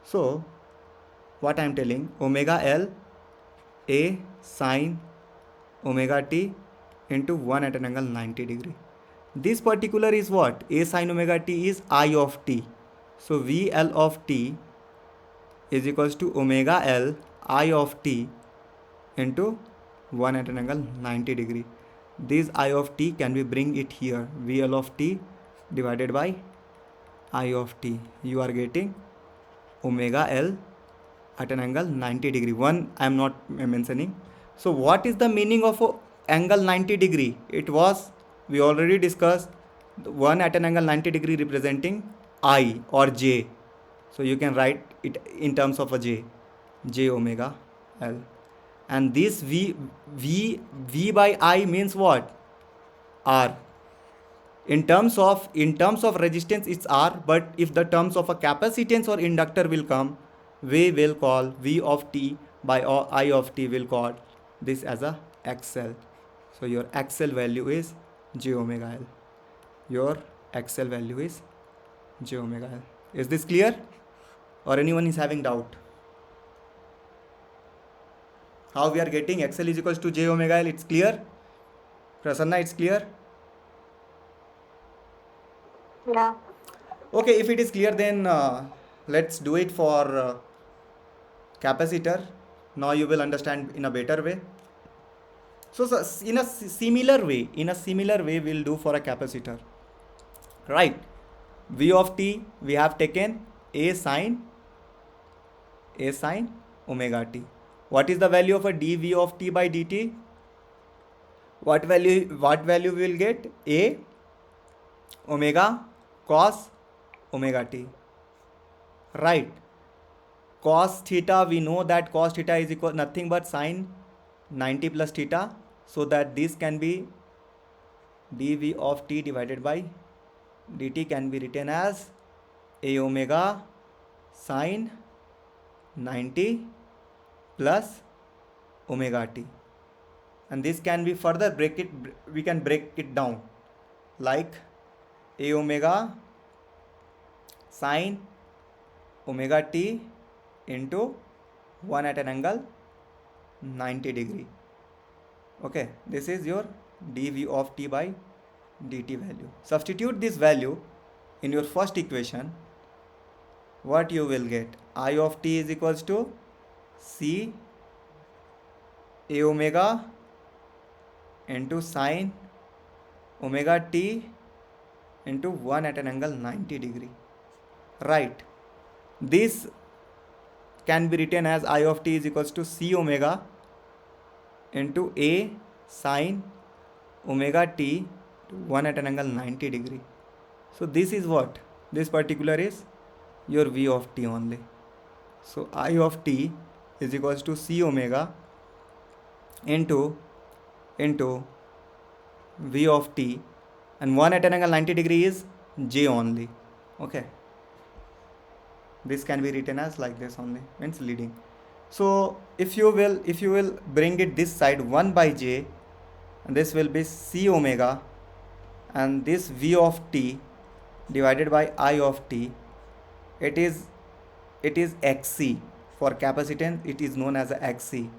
So what I am telling, omega L A sine omega t into 1 at an angle 90 degree. This particular is what? A sine omega t is I of t. So VL of t is equals to omega L I of t into 1 at an angle 90 degree. This I of t can we bring it here, VL of t divided by I of t. You are getting omega L at an angle 90 degree. One I am not mentioning. So what is the meaning of angle 90 degree? It was, we already discussed, 1 at an angle 90 degree representing I or J. So you can write it in terms of a J omega L. And this V by I means what? R. In terms of resistance it's R, but if the terms of a capacitance or inductor will come, we will call V of t by I of t, will call this as a XL. So your XL value is J omega L. Your XL value is J omega L. Is this clear? Or anyone is having doubt? How we are getting XL is equals to J omega L? It's clear? Prasanna, it's clear? Yeah. Okay, if it is clear, then let's do it for capacitor. Now you will understand in a better way. So in a similar way, we'll do for a capacitor. Right? V of t, we have taken a sine omega t. What is the value of a dv of t by dt? What value we will get? A omega cos omega t. Right? Cos theta, we know that cos theta is equal nothing but sine 90 plus theta, so that this can be dv of t divided by dt can be written as a omega sine 90 plus omega t. And this can be further we can break it down like a omega sine omega t into 1 at an angle 90 degree. Okay, this is your dv of t by dt value. Substitute this value in your first equation. What you will get? I of t is equals to c a omega into sine omega t into 1 at an angle 90 degree. Right? This can be written as I of t is equals to c omega into a sine omega t to 1 at an angle 90 degree. So this is what? This particular is your v of t only. So I of t is equals to c omega into v of t, and 1 at an angle 90 degree is j only. Okay, this can be written as like this only, means leading. So if you will bring it this side, 1 by j, and this will be c omega, and this v of t divided by I of t, it is xc. For capacitance it is known as a xc,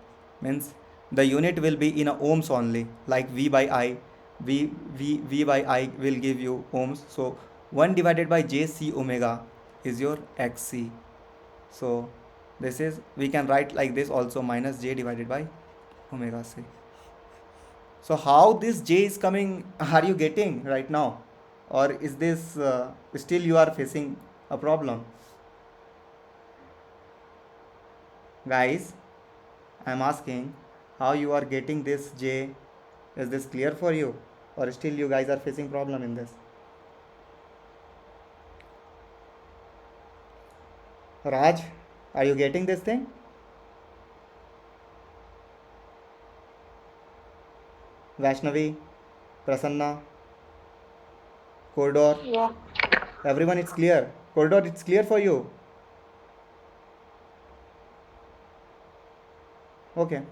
means the unit will be in a ohms only, like v by I. V by I will give you ohms. So 1 divided by j c omega is your xc. So this is, we can write like this also, minus j divided by omega c. So how this j is coming, are you getting right now, or is this still you are facing a problem? Guys, I am asking how you are getting this j. Is this clear for you, or still you guys are facing problem in this? Raj, are you getting this thing? Vaishnavi, Prasanna, Corridor, Yeah. everyone, it's clear. Corridor, it's clear for you. Okay.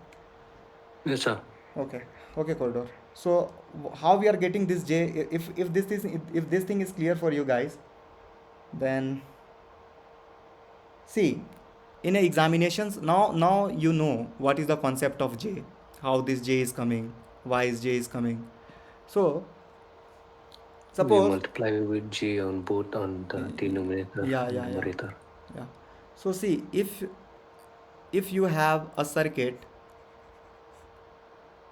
Yes, sir. Okay. Okay, corridor. So how we are getting this j? If this thing is clear for you guys, then see, in a examinations, now you know what is the concept of j, how this j is coming, why is j is coming. So We suppose, multiply with J on both on the denominator yeah, and yeah, yeah, numerator. yeah. So see, if you have a circuit,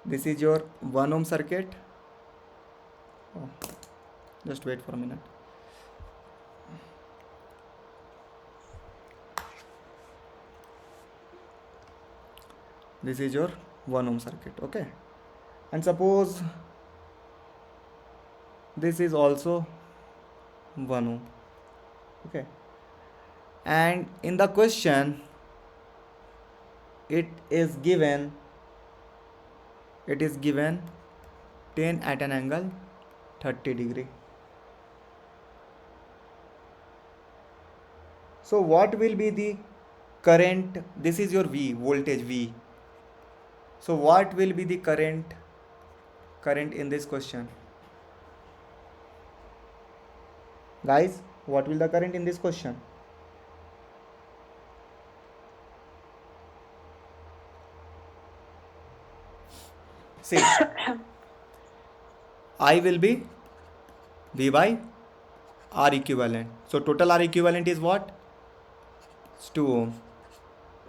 this is your 1 ohm circuit. Oh, just wait for a minute. This is your 1 ohm circuit, okay? And suppose this is also 1 ohm, okay? And in the question, it is given, it is given 10 at an angle 30 degree. So what will be the current? This is your V, voltage V. So what will be the current in this question? Guys, what will the current in this question? See, I will be V by R equivalent. So total R equivalent is what? It's 2 ohm.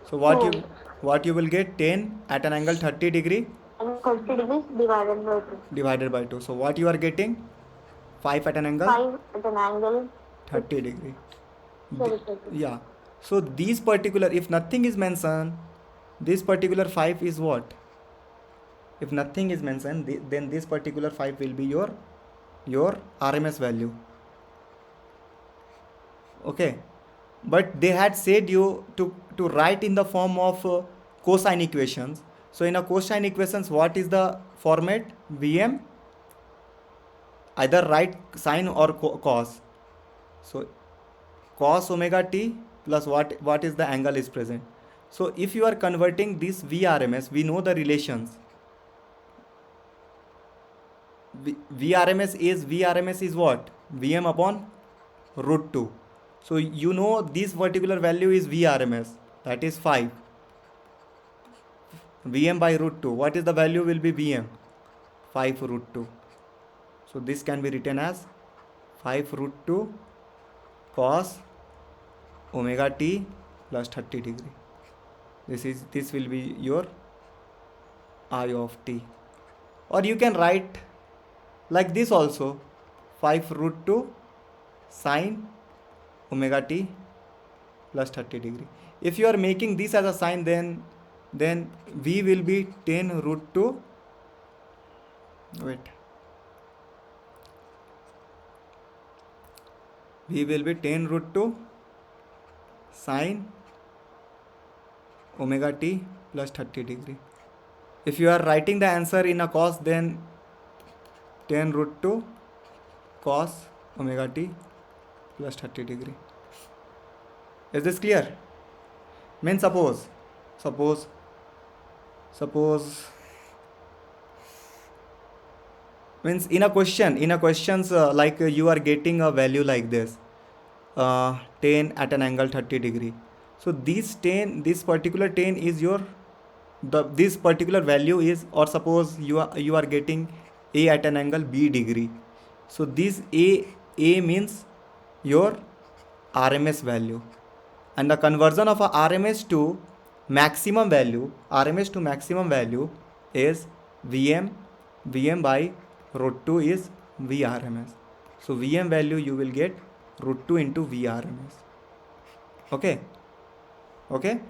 So Two. what you will get, 10 at an angle 30 degree And 30 degrees divided by 2. divided by 2. So what you are getting? 5 at an angle 5 at an angle 30 degree. sorry, sorry. Yeah. So these particular, if nothing is mentioned, this particular 5 is what? If nothing is mentioned, then this particular 5 will be your RMS value. Okay. But they had said you to write in the form of cosine equations. So in a cosine equations, what is the format? Vm, either write sine or cos. So cos omega t plus what is the angle is present. So if you are converting this vrms, we know the relations. vrms is what? Vm upon root 2. So you know this particular value is vrms, that is 5. Vm by root 2, what is the value will be Vm? 5 root 2. So this can be written as 5 root 2 cos omega t plus 30 degree. This will be your I of t. Or you can write like this also, 5 root 2 sine omega t plus 30 degree. If you are making this as a sine, then v will be 10 root 2, wait, v will be 10 root 2 sine omega t plus 30 degree. If you are writing the answer in a cos, then 10 root 2 cos omega t plus 30 degree. Is this clear? Means suppose means in a questions, like you are getting a value like this, 10 at an angle 30 degree. So this particular 10 is your, this particular value is, or suppose you are getting a at an angle b degree. So this a means your RMS value, and the conversion of a RMS to maximum value, RMS to maximum value is Vm by root 2 is Vrms. So Vm value you will get root 2 into Vrms. Okay. Okay.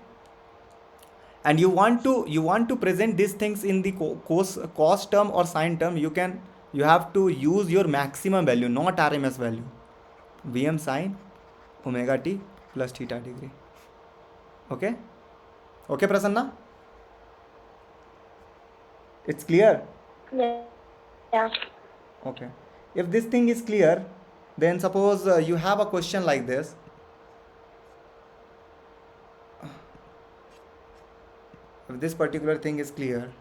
And you want to present these things in the cos term or sine term, you have to use your maximum value, not RMS value. Vm sine omega t plus theta degree. Okay. Okay, Prasanna, it's clear. Yeah. Okay. If this thing is clear, then suppose you have a question like this. if this particular thing is clear,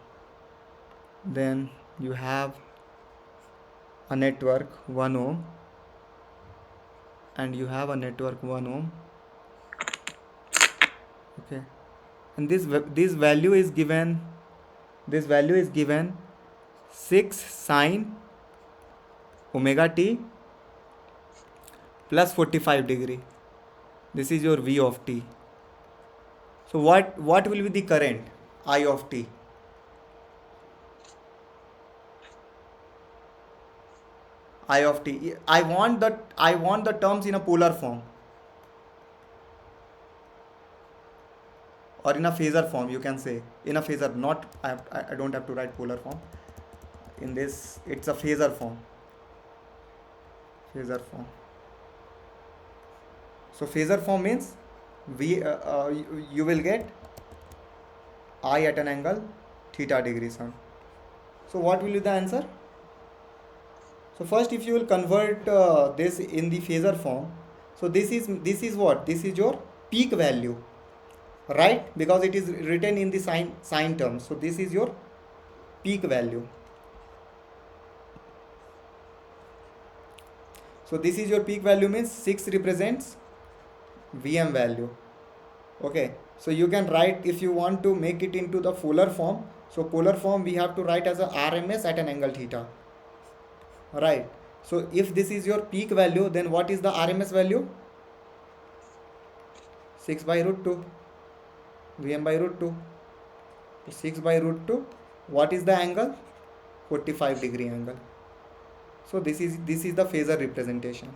then you have a network 1 ohm, and you have a network 1 ohm. Okay, and this value is given, this value is given 6 sine omega t plus 45 degree. This is your v of t. So what will be the current I of t? I of t. I want the terms in a polar form or in a phasor form. You can say in a phasor. Not I don't have to write polar form. In this, it's a phasor form. Phasor form. So phasor form means you will get I at an angle theta degree sun. So what will be the answer? So first, if you will convert this in the phasor form, so this is what? This is your peak value, right? Because it is written in the sine terms. So this is your peak value. So this is your peak value means 6 represents Vm value. Okay. So you can write, if you want to make it into the polar form. So polar form we have to write as a RMS at an angle theta. Right. So if this is your peak value, then what is the RMS value? 6 by root 2. Vm by root 2. 6 by root 2. What is the angle? 45 degree angle. So this is the phasor representation.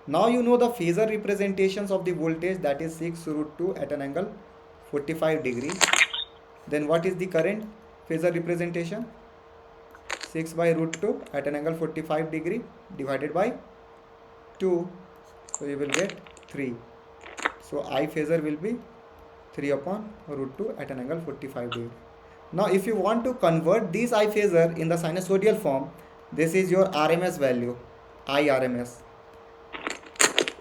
Now you know the phasor representations of the voltage, that is 6 root 2 at an angle 45 degree. Then what is the current phasor representation? 6 by root 2 at an angle 45 degree divided by 2. So you will get 3. So I phasor will be 3 upon root 2 at an angle 45 degree. Now if you want to convert this I phasor in the sinusoidal form, this is your RMS value, I RMS.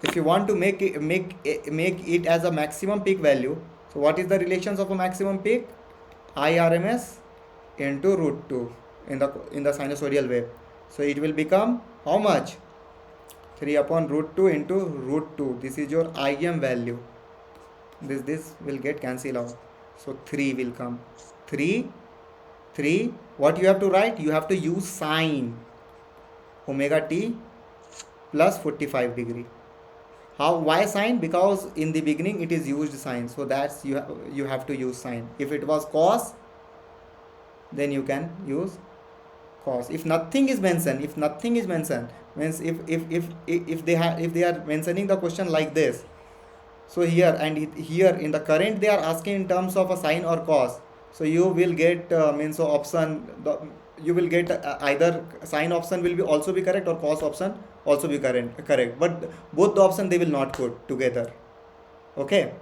If you want to make it as a maximum peak value, so what is the relations of a maximum peak? I RMS into root 2 in the sinusoidal wave. So it will become how much? 3 upon root 2 into root 2. This is your Im value. This will get cancelled out. So 3 will come. 3. What you have to write? You have to use sine omega t plus 45 degree. How? Why sine? Because in the beginning it is used sine. So that's you have to use sine. If it was cos, then you can use cos. If nothing is mentioned means if they are mentioning the question like this, so here here in the current they are asking in terms of a sine or cos, so you will get means so option you will get either sine option will be also be correct or cos option also be correct, but both the option they will not put together. Okay,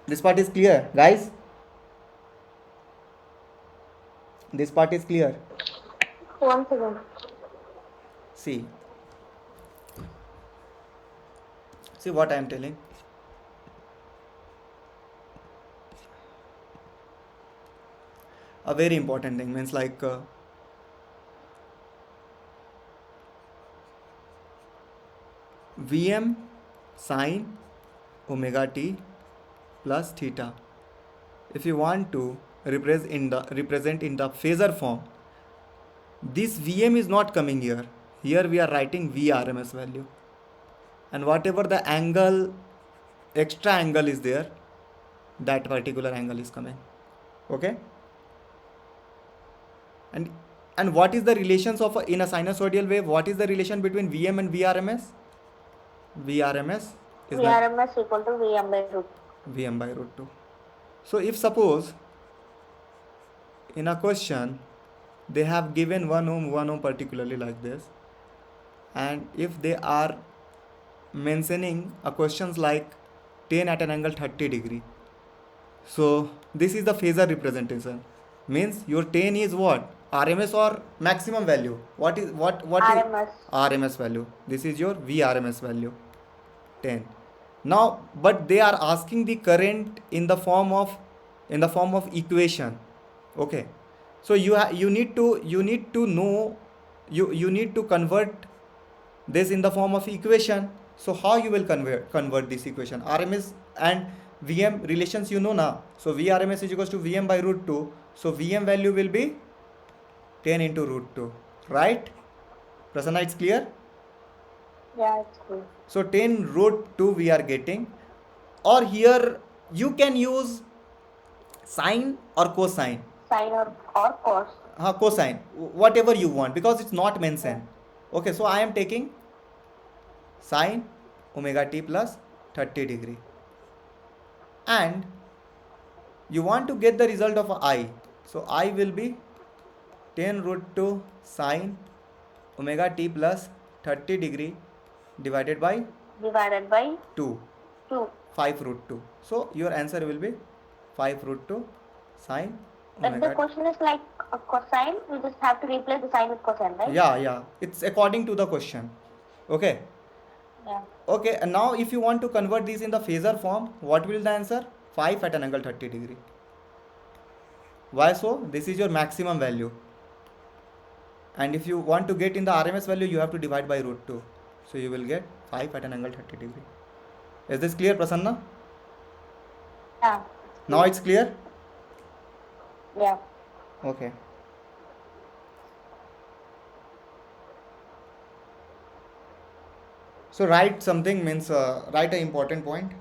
this part is clear, guys? This part is clear? One second. See what I am telling. A very important thing means like Vm sine omega t plus theta. If you want to represent in the phasor form, this Vm is not coming here. Here we are writing Vrms value, and whatever the angle, extra angle is there, that particular angle is coming. Okay. And what is the relations of in a sinusoidal wave? What is the relation between Vm and Vrms? Vrms is Vrms equal to Vm by root. Vm by root 2. So if suppose in a question they have given 1 ohm particularly like this, and if they are mentioning a questions like 10 at an angle 30 degree, so this is the phasor representation. Means your 10 is what? RMS or maximum value? What is RMS. RMS value? This is your Vrms value, 10. Now, but they are asking the current in the form of in the form of equation. Okay, so you need to know, you need to convert this in the form of equation. So how you will convert this equation? RMS and VM relations you know now. So VRMS is equals to VM by root 2. So VM value will be 10 into root 2, right? Prasanna, it's clear? Yeah, it's good. So 10 root 2 we are getting, or here you can use sine or cosine. Sine or cos. Cosine, whatever you want, because it's not Yeah. mentioned. Okay, so I am taking sine omega t plus 30 degree, and you want to get the result of I. So I will be 10 root 2 sine omega t plus 30 degree divided by Divided by 2, 2. 5 root 2. So your answer will be 5 root 2 sine If the omega. question is like a cosine, we just have to replace the sine with cosine, right? Yeah, it's according to the question. Okay. Yeah. Okay, and now if you want to convert this in the phasor form, what will the answer? 5 at an angle 30 degree. Why so? This is your maximum value. And if you want to get in the RMS value, you have to divide by root 2. So you will get 5 at an angle 30 degree. Is this clear, Prasanna? Yeah. Now it's clear? Yeah. Okay. So write something means write an important point.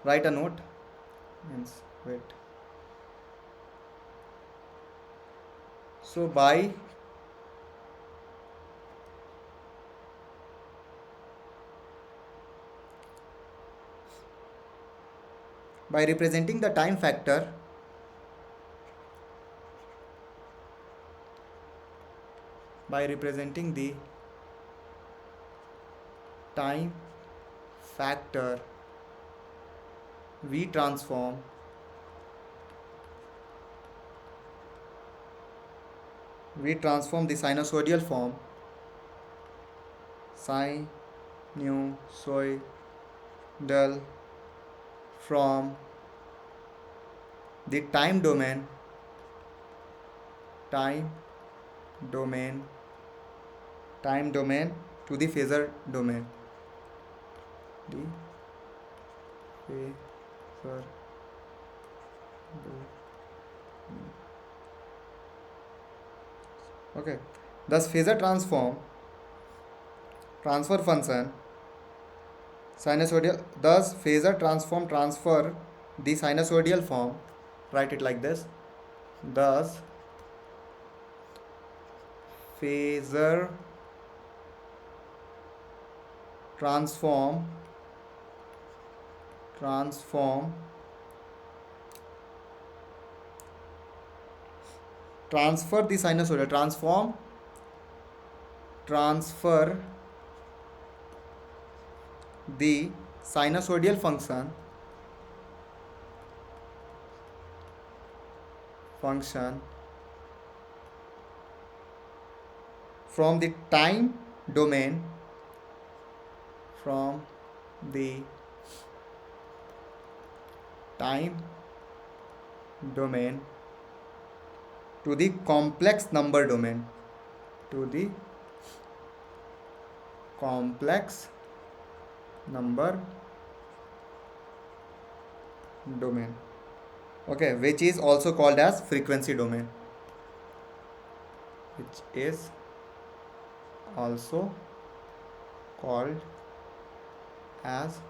Write a note means wait. So by representing the time factor, by representing the time factor, we transform the sinusoidal form, sinusoidal from the time domain to the phasor domain, the phasor domain. Okay, thus phasor transfer function sinusoidal, thus phasor transfer the sinusoidal form. Write it like this: thus phasor transform transfer the sinusoidal transfer the sinusoidal function from the time domain to the complex number domain, okay, which is also called as frequency domain, which is also called as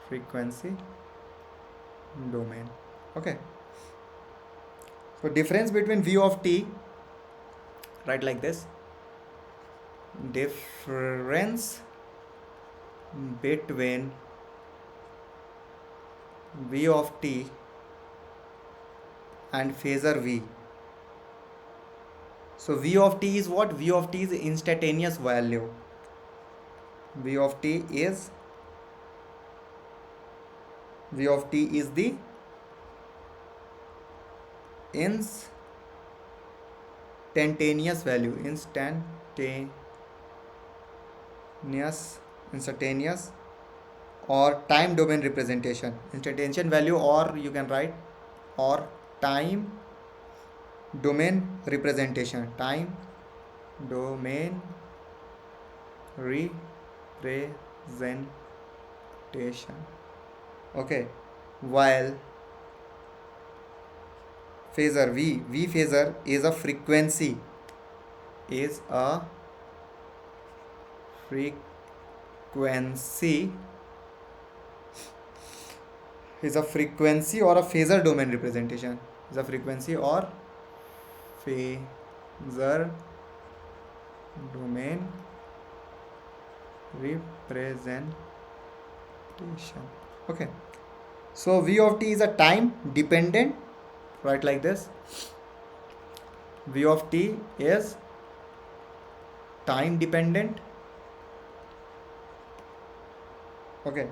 frequency domain. Okay, so difference between v of t, write like this: difference between v of t and phasor v. So v of t is what? V of t is instantaneous value. V of t is the instantaneous value. Instantaneous instantaneous or time domain representation. Instantaneous value, or you can write, or time domain representation. Time domain representation. Okay. While phasor v phasor is a frequency, is a frequency is a frequency or a phasor domain representation, is a frequency or phasor domain representation. Okay, so v of t is a time dependent, right? Like this, v of t is time dependent. Okay,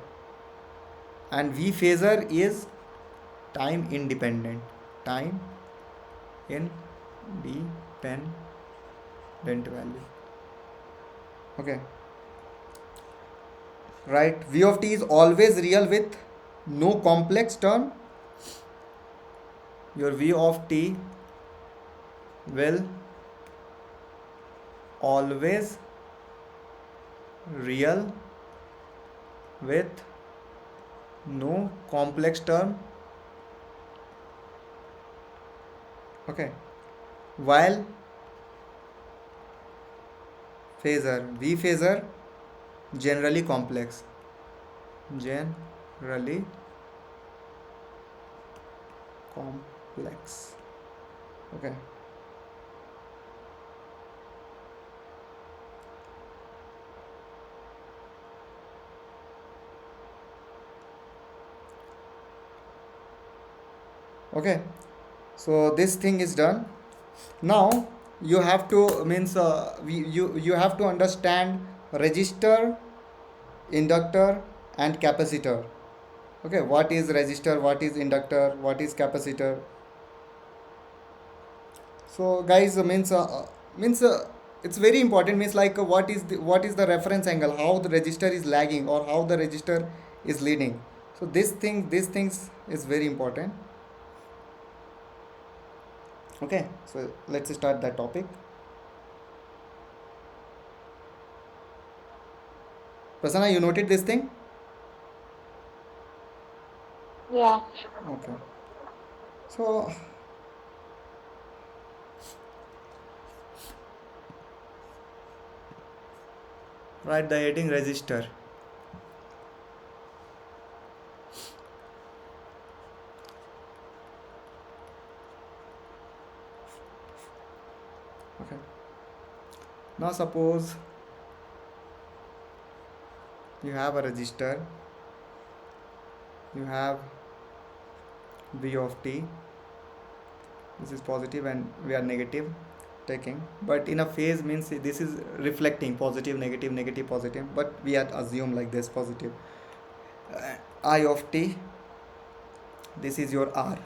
and v phasor is time independent. Time independent value. Okay, right? V of t is always real with no complex term. Your v of t will always real with no complex term. Okay, while phasor v phasor generally complex, generally complex. Okay, okay, so this thing is done. Now you have to means you have to understand resistor, inductor and capacitor. Okay, what is resistor, what is inductor, what is capacitor? So guys, means it's very important, means like what is the reference angle, how the resistor is lagging or how the resistor is leading. So these things is very important. Okay, so let's start that topic. Prasanna, you noted this thing? Yeah. Okay, so write the heading resistor. Okay, now suppose you have a resistor, you have v of t, this is positive and we are negative taking, but in a phase means this is reflecting positive negative negative positive, but we had assumed like this positive. I of t, this is your r.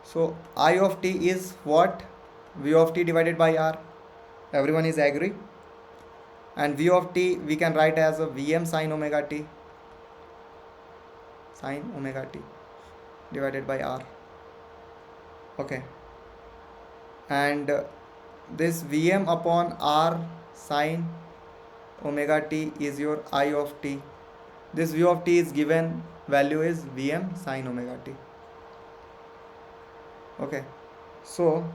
So I of t is what? V of t divided by r. Everyone is agree? And v of t we can write as a vm sine omega t, sine omega t divided by r. Okay, and this vm upon r sine omega t is your I of t. This v of t is given value is vm sine omega t. Okay, so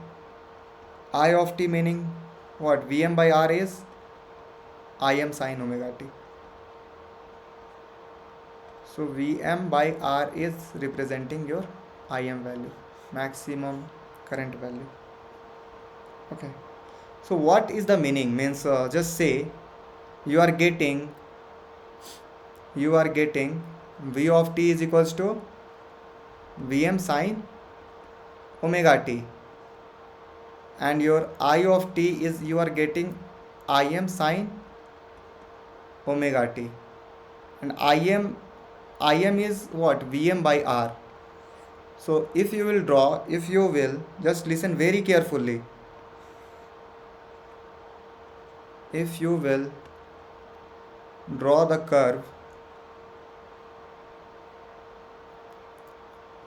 I of t meaning what? vm by r is Im sine omega t. So vm by r is representing your Im value, maximum current value. Okay, so what is the meaning? Means just say you are getting v of t is equals to vm sine omega t, and your I of t is you are getting Im sine omega t, and Im is what? vm by r. So if you will draw, if you will just listen very carefully, if you will draw the curve.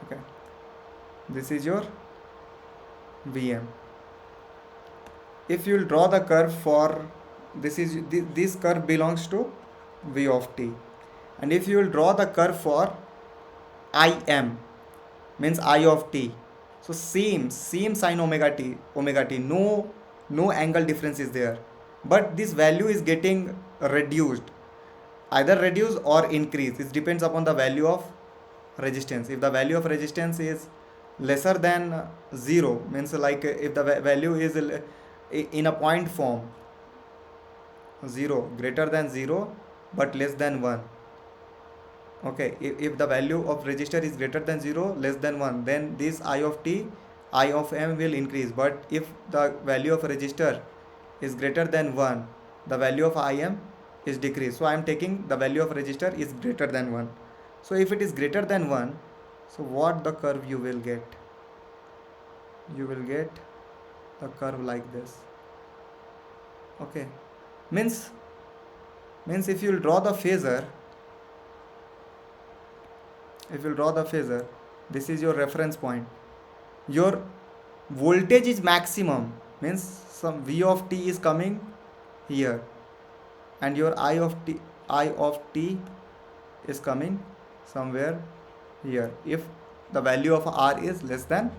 Okay, this is your Vm. If you will draw the curve for this curve belongs to V of t, and if you will draw the curve for Im, means I of t, so same sine omega t, no angle difference is there, but this value is getting reduced, either reduce or increase. It depends upon the value of resistance. If the value of resistance is lesser than 0, means like if the value is in a point form, 0 greater than 0 but less than 1. Okay, if the value of resistor is greater than 0 less than 1, then this I of t, I of m will increase. But if the value of resistor is greater than 1, the value of Im is decreased. So I am taking the value of resistor is greater than 1. So if it is greater than 1, so what the curve you will get? You will get a curve like this. Okay, means if you will draw the phasor, this is your reference point. Your voltage is maximum, means some V of t is coming here, and your I of t is coming somewhere here. If the value of R is less than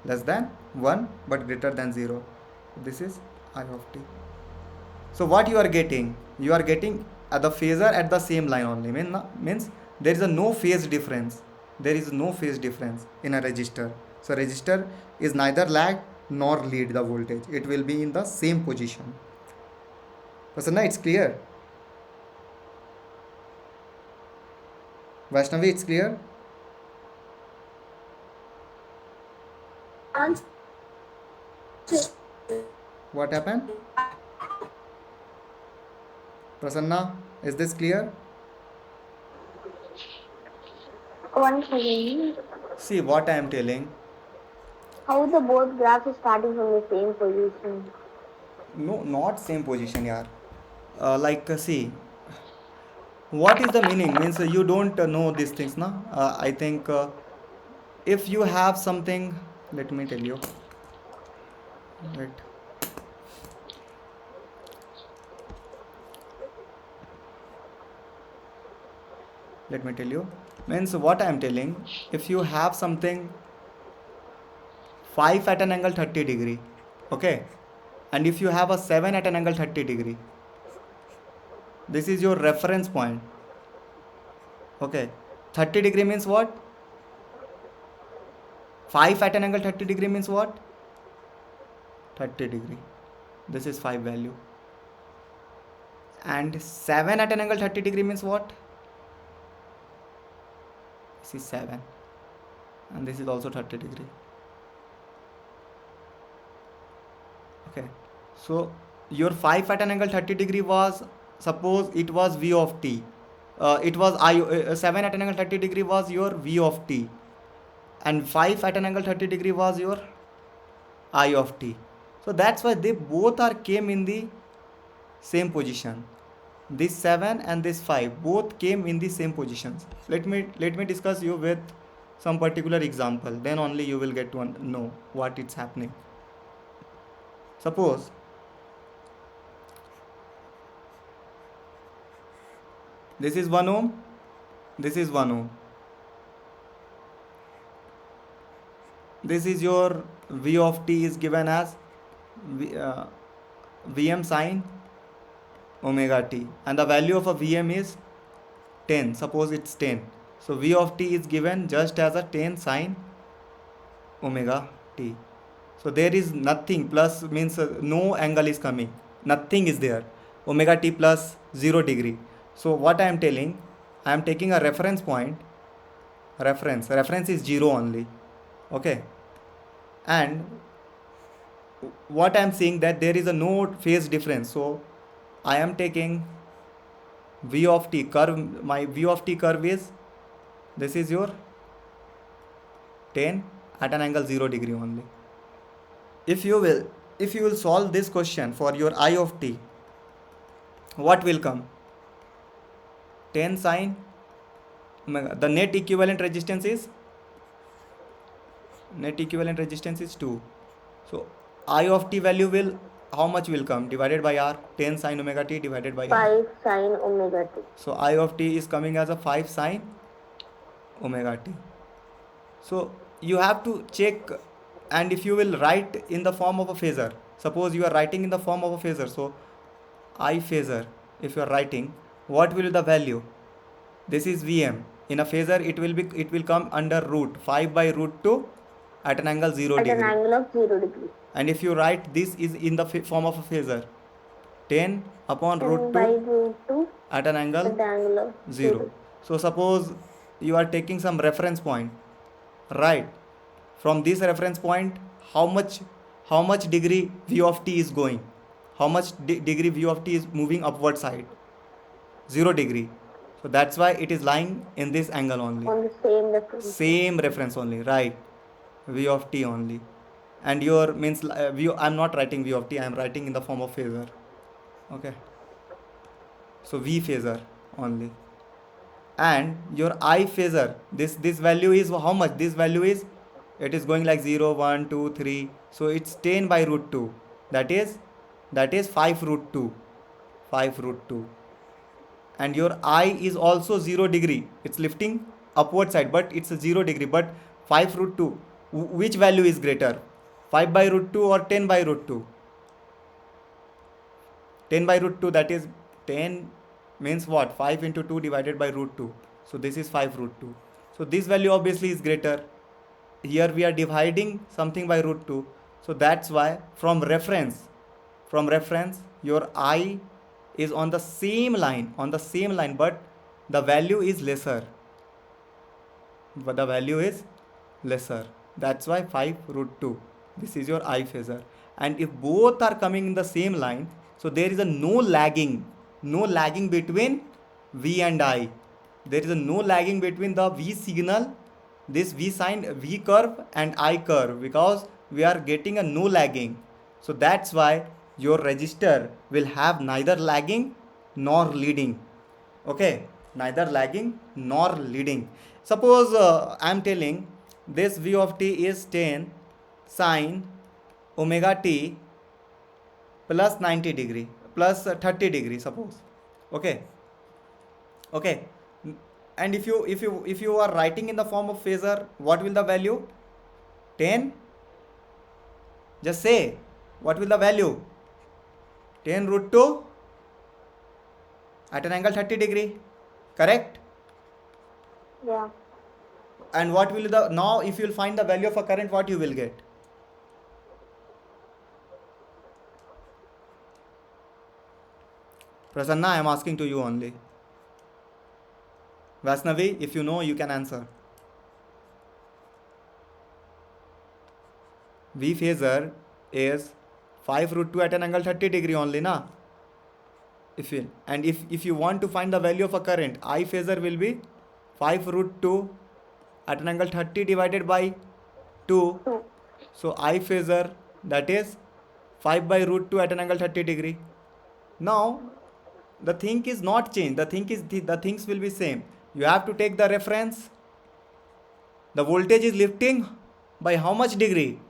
1 but greater than 0, this is I of t. So what you are getting? You are getting the phasor at the same line only. Means there is a no phase difference. There is no phase difference in a resistor. So resistor is neither lag nor lead the voltage. It will be in the same position. Prasanna, it's clear? Vaishnavi, it's clear? What happened? Prasanna, is this clear? One second. See what I am telling. How the both graphs is starting from the same position? No, not same position, yaar. See, what is the meaning? Means you don't know these things, na? I think if you have something, let me tell you. Wait. Let me tell you. Means what I am telling. If you have something 5 at an angle 30 degree, okay, and if you have a 7 at an angle 30 degree, this is your reference point. Okay, 30 degree means what? 5 at an angle 30 degree means what? 30 degree. This is 5 value. And 7 at an angle 30 degree means what? This is 7. And this is also 30 degree. Okay, so your 5 at an angle 30 degree was, suppose it was V of t. It was 7 at an angle 30 degree was your V of t, and 5 at an angle 30 degree was your I of t. So that's why they both are came in the same position. This 7 and this 5 both came in the same positions. Let me discuss you with some particular example, then only you will get to know what it's happening. Suppose this is 1 ohm, this is 1 ohm. This is your V of t is given as Vm sine omega t, and the value of a Vm is 10. Suppose it's 10. So V of t is given just as a 10 sine omega t. So there is nothing, plus means no angle is coming, nothing is there, omega t plus 0 degree. So what I am telling, I am taking a reference point, reference is 0 only. Okay, and what I am saying that there is a no phase difference. So I am taking V of t curve, my V of t curve is, this is your 10 at an angle 0 degree only. If you will solve this question for your I of t, what will come? 10 sine omega. The net equivalent resistance is 2. So I of t value will, how much will come? Divided by r, 10 sine omega t divided by r. 5 sine omega t. So I of t is coming as a 5 sine omega t. So you have to check, and if you will write in the form of a phasor, suppose you are writing in the form of a phasor, so I phasor, if you are writing, what will be the value? This is Vm. In a phasor, it will come under root 5 by root 2 at an angle 0 At degree. an angle of 0 degree. And if you write this is in the form of a phasor, 10 upon 10 root by 2 root 2 at an angle at the angle of 0. So suppose you are taking some reference point, right? From this reference point, how much degree v of t is going? How much degree v of t is moving upward side? 0 degree. So that's why it is lying in this angle only. On the same reference. Same reference only, right? V of t only. And your means I'm not writing v of t, I'm writing in the form of phasor. Okay. So v phasor only. And your I phasor, this value is how much? This value is, it is going like 0, 1, 2, 3. So it's 10 by root 2. That is 5 root 2. 5 root 2. And your I is also 0 degree. It's lifting upward side, but it's a 0 degree. But 5 root 2, which value is greater? 5 by root 2 or 10 by root 2? 10 by root 2, that is 10 means what? 5 into 2 divided by root 2. So this is 5 root 2. So this value obviously is greater. Here we are dividing something by root 2. So that's why from reference, your I is on the same line, but the value is lesser. That's why 5 root 2. This is your I phasor. And if both are coming in the same line, so there is a no lagging between V and I. There is a no lagging between the V signal, this V curve and I curve, because we are getting a no lagging. So that's why your resistor will have neither lagging nor leading. Okay, neither lagging nor leading. Suppose I am telling this V of t is 10 sine omega t plus 90 degree plus 30 degree, suppose. Okay. And if you are writing in the form of phasor, what will the value? 10. Just say, what will the value? 10 root 2 at an angle 30 degree. Correct? Yeah. And what will now if you will find the value of a current, what you will get? Prasanna, I am asking to you only. Vaishnavi, if you know, you can answer. V phasor is 5 root 2 at an angle 30 degree only, na? If you want to find the value of a current, I phasor will be 5 root 2 at an angle 30 divided by 2. So I phasor, that is 5 by root 2 at an angle 30 degree. Now the thing is not changed. The things will be same. You have to take the reference. The voltage is lifting by how much degree?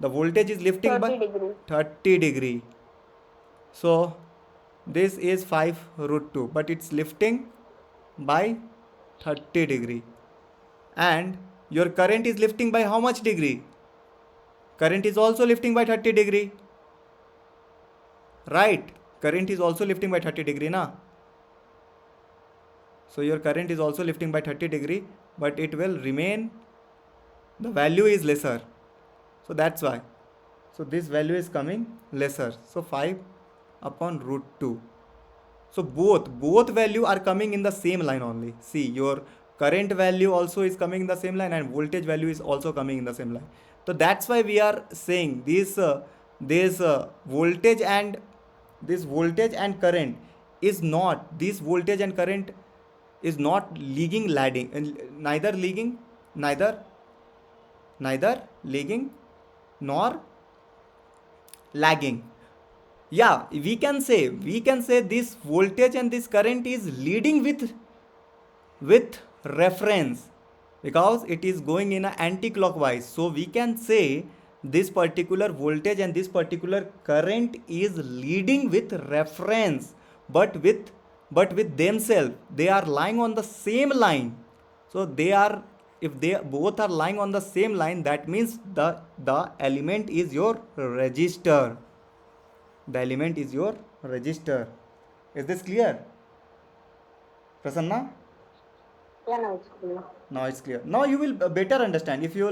The voltage is lifting 30 by degree. 30 degree. So this is 5 root 2, but it's lifting by 30 degree. And your current is lifting by how much degree? Current is also lifting by 30 degree. Right? Current is also lifting by 30 degree, na? So your current is also lifting by 30 degree, but it will remain, the value is lesser. So that's why. So this value is coming lesser. So 5 upon root 2. So both value are coming in the same line only. See, your current value also is coming in the same line, and voltage value is also coming in the same line. So that's why we are saying this voltage and current is not, this voltage and current is not leading, neither leading nor lagging. Yeah, we can say this voltage and this current is leading with reference, because it is going in an anti-clockwise. So we can say this particular voltage and this particular current is leading with reference, but with themselves they are lying on the same line. So they are, if they both are lying on the same line, that means the element is your resistor. The element is your resistor. Is this clear, Prasanna? Yeah, no, it's clear. Now it's clear. Now you will better understand if you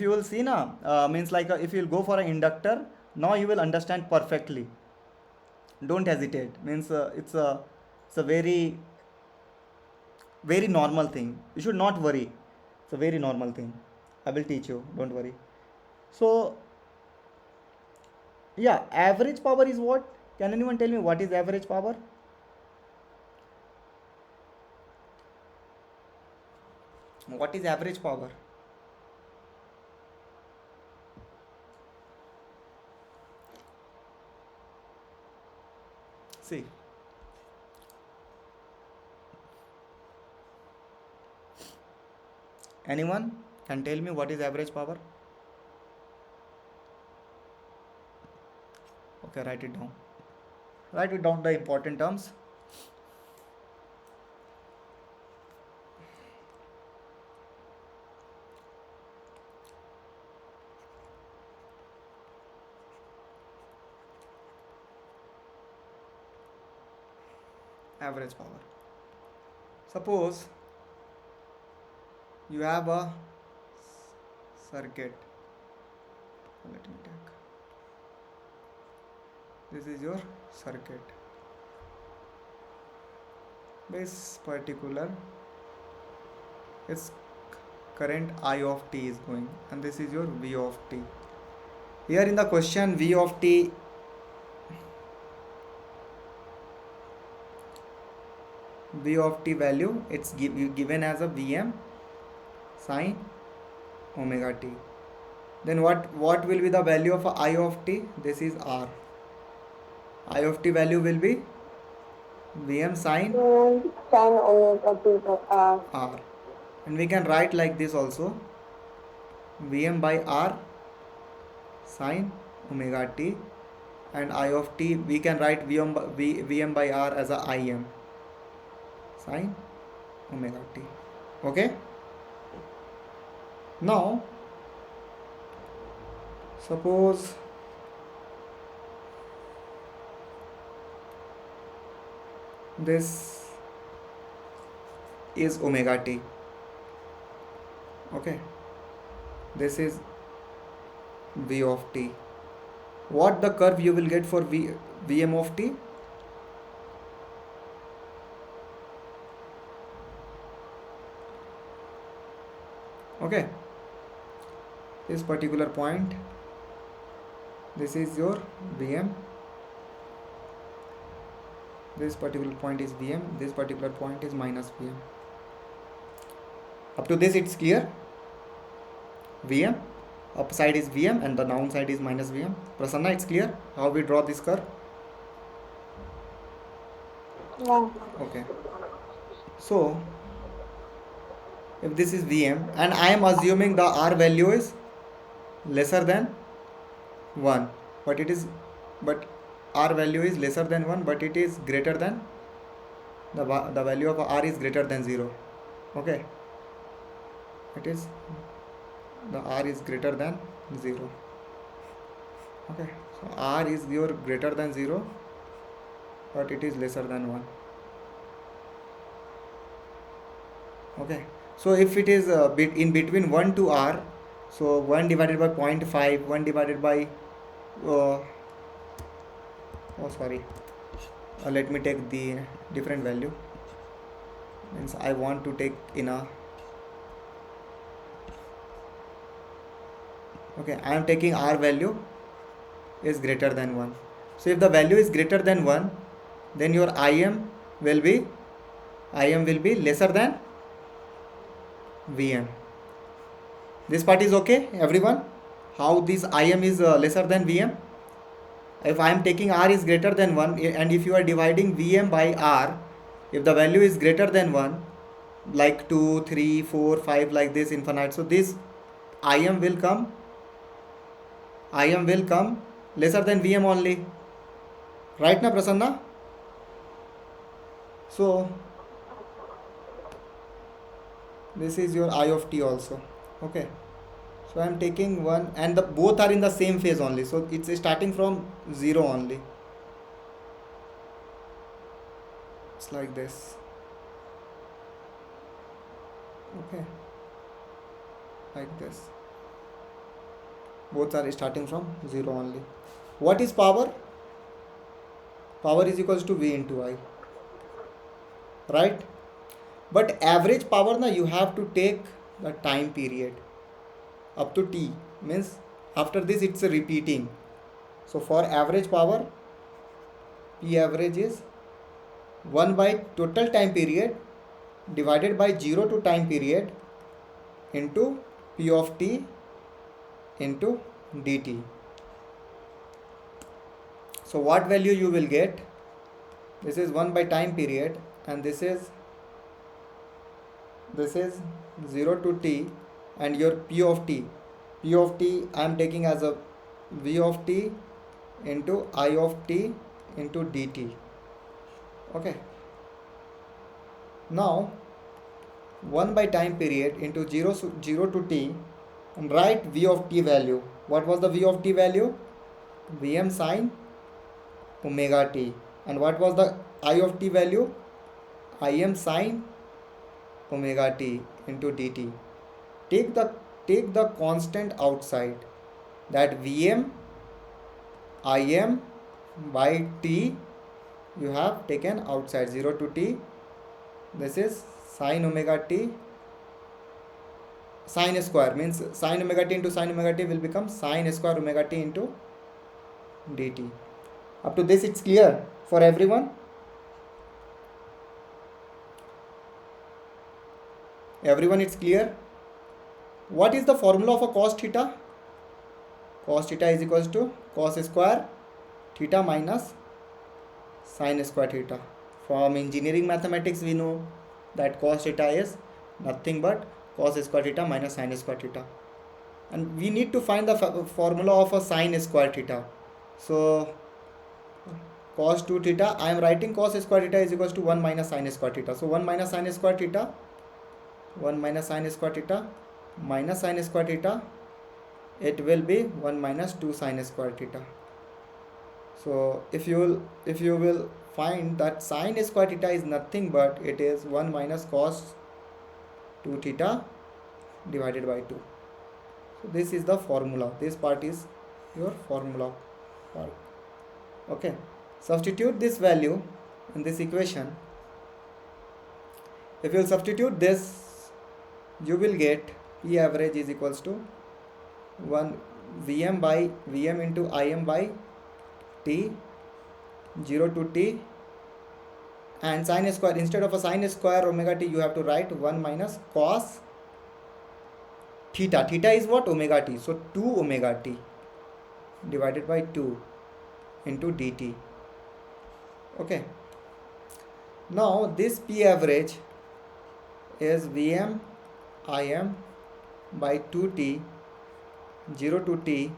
will see now, means like, if you will go for an inductor, now you will understand perfectly. Don't hesitate, means it's a very normal thing. You should not worry. It's a very normal thing. I will teach you, don't worry. So yeah, average power is what? Can anyone tell me what is average power? What is average power? See, anyone can tell me what is average power? Okay, write it down. Write it down, the important terms. Average power. Suppose you have a circuit. Let me take. This is your circuit. This particular is current I of t is going, and this is your V of t. Here in the question, V of t value, it's given as a Vm sine omega t. Then what will be the value of I of t? This is R. I of t value will be Vm sine Sine omega t by R. R. And we can write like this also, Vm by R sine omega t, and I of t we can write Vm by R as a Im sine omega t. Okay, now suppose this is omega t. Okay, this is V of t. What the curve you will get for Vm of t? Okay, this particular point, this is your Vm, this particular point is Vm, this particular point is minus Vm. Up to this it's clear. Vm, upside is Vm and the downside is minus Vm. Prasanna, it's clear how we draw this curve? Yeah. Okay, so if this is Vm and I am assuming the R value is lesser than 1, but R value is lesser than 1, but it is greater than the value of R is greater than 0. Okay, it is the R is greater than 0. Okay, so R is your greater than 0, but it is lesser than 1. Okay, so if it is in between 1 to R, so 1 divided by 0.5, 1 divided by let me take the different value, means I want to take in a, okay, I am taking R value is greater than 1. So if the value is greater than 1, then your Im will be lesser than Vm. This part is okay, everyone? How this Im is lesser than Vm? If I am taking r is greater than 1, and if you are dividing Vm by r, if the value is greater than 1, like 2, 3, 4, 5, like this infinite, so this Im will come, Im will come lesser than Vm only. Right na Prasanna? So this is your I of t also. Okay. So I am taking one, and the both are in the same phase only. So it's starting from 0 only. It's like this. Okay. Like this. Both are starting from 0 only. What is power? Power is equals to V into I. Right? But average power na, you have to take the time period up to t, means after this it's a repeating. So for average power, P average is 1 by total time period divided by 0 to time period into P of t into dt. So what value you will get? This is 1 by time period, and this is 0 to t, and your P of t. P of t I am taking as a V of t into I of t into dt. Okay. Now 1 by time period into 0 to t, and write V of t value. What was the V of t value? Vm sine omega t. And what was the I of t value? Im sine omega t into dt. Take the constant outside, that Vm Im by t you have taken outside, 0 to t. This is sine omega t, sine square, means sine omega t into sine omega t will become sine square omega t into dt. Up to this it's clear for everyone? Everyone, it's clear? What is the formula of a cos theta? Cos theta is equals to cos square theta minus sin square theta. From engineering mathematics we know that cos theta is nothing but cos square theta minus sin square theta, and we need to find the formula of a sin square theta. So cos 2 theta, I am writing cos square theta is equals to 1 minus sin square theta. So 1 minus sin square theta, 1 minus sin square theta minus sin square theta, it will be 1 minus 2 sin square theta. So if you will find that sin square theta is nothing but it is 1 minus cos 2 theta divided by 2. So this is the formula. This part is your formula part. Okay. Substitute this value in this equation. If you will substitute this, you will get P average is equals to 1 Vm into Im by t, 0 to t, and sin square, instead of a sin square omega t you have to write 1 minus cos theta. Theta is what? Omega t. So 2 omega t divided by 2 into dt. Okay. Now this P average is Vm Im by 2t, 0 to t,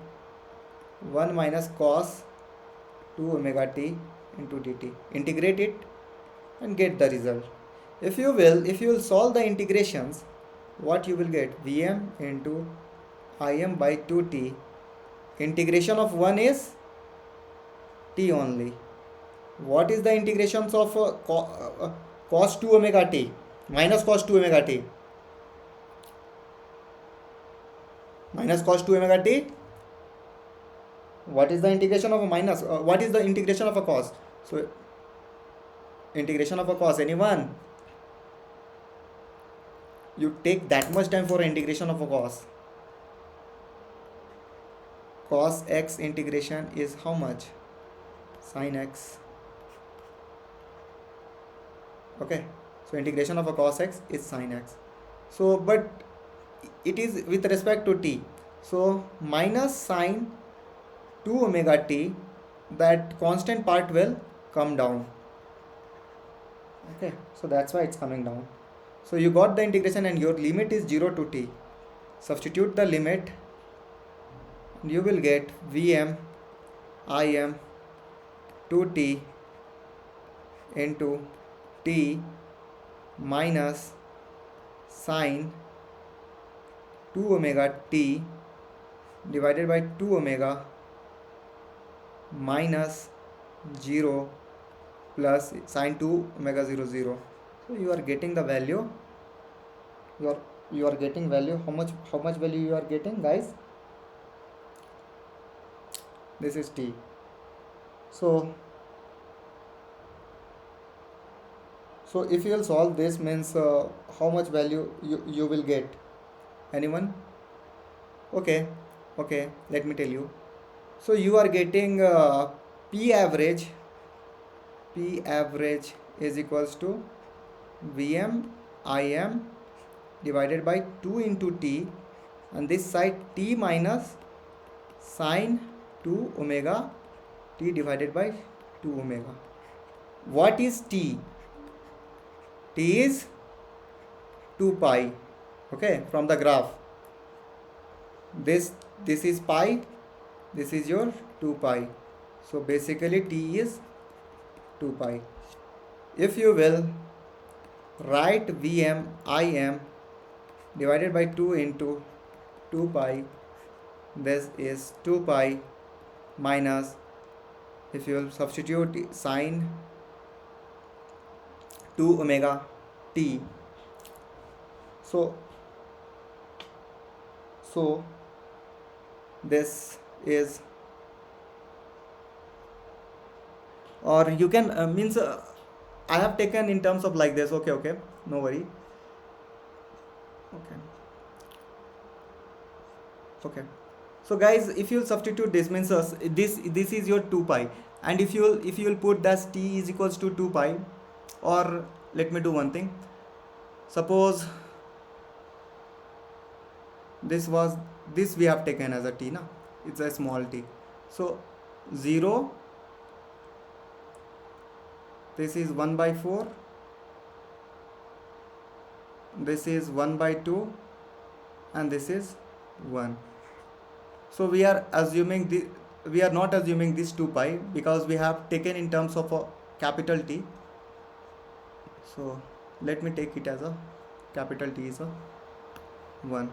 1 minus cos 2 omega t into dt. Integrate it and get the result. If you will solve the integrations, what you will get? Vm into Im by 2t, integration of 1 is t only. What is the integrations of cos 2 omega t minus cos 2 omega t? Minus cos 2 omega t. What is the integration of a minus? What is the integration of a cos? So integration of a cos, anyone? You take that much time for integration of a cos. Cos x integration is how much? Sin x. Okay, so integration of a cos x is sin x. So but it is with respect to t. So minus sin 2 omega t that constant part will come down. Okay, so that's why it's coming down. So you got the integration and your limit is 0 to t. Substitute the limit, you will get Vm Im 2t into t minus sine 2 omega t divided by 2 omega minus 0 plus sine 2 omega 0 0. So you are getting the value, you are getting value, how much value you are getting, guys? This is t. So if you will solve this, means how much value you will get? Anyone? Okay, let me tell you. So you are getting p average is equals to Vm Im divided by 2 into t, and this side t minus sine 2 omega t divided by 2 omega. What is t? T is 2 pi. Okay, from the graph, this is pi, this is your 2 pi. So basically t is 2 pi. If you will write Vm Im divided by 2 into 2 pi, this is 2 pi minus, if you will substitute sine 2 omega t, so this is, or you can means I have taken in terms of like this. Okay, no worry. Okay, so guys, if you substitute this, means this is your 2 pi, and if you will put that t is equals to 2 pi, or let me do one thing. Suppose this we have taken as a t, na, it's a small t. So 0, this is 1 by 4, this is 1 by 2, and this is 1. So we are assuming we are not assuming this 2 pi, because we have taken in terms of a capital T. So let me take it as a capital T is a 1.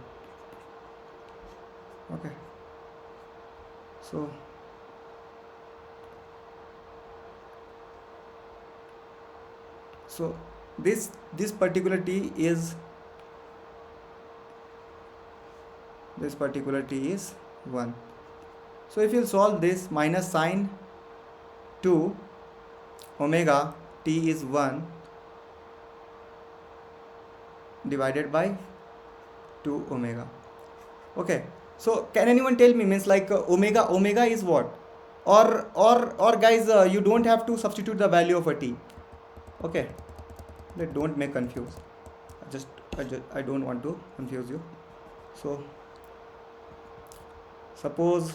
Okay, so this particular T is 1. So if you solve this, minus sine 2 omega t is 1 divided by 2 omega. Okay, so can anyone tell me, means like omega is what? Or guys, you don't have to substitute the value of a t. Okay, don't make confused. I don't want to confuse you. So suppose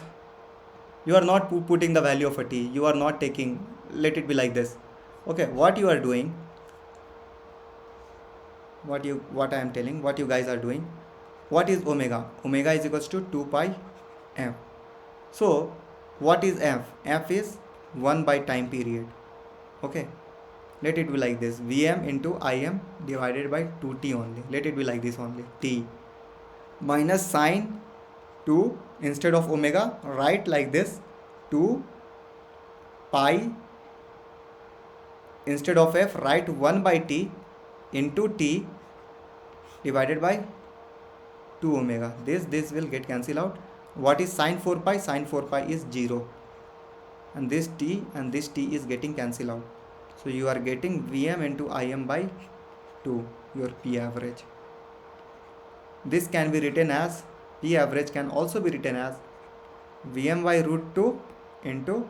you are not putting the value of a t, you are not taking, let it be like this. Okay, what you are doing, what I am telling, what you guys are doing, what is omega? Omega is equals to 2 pi f. So what is f? F is 1 by time period. Okay, let it be like this, Vm into Im divided by 2t only. Let it be like this only, t minus sine 2, instead of omega write like this, 2 pi, instead of f write 1 by t into t divided by 2 omega. This will get cancelled out. What is sine 4 pi? Sine 4 pi is 0, and this t is getting cancelled out. So you are getting Vm into Im by 2, your P average. This can be written as, P average can also be written as Vm by root 2 into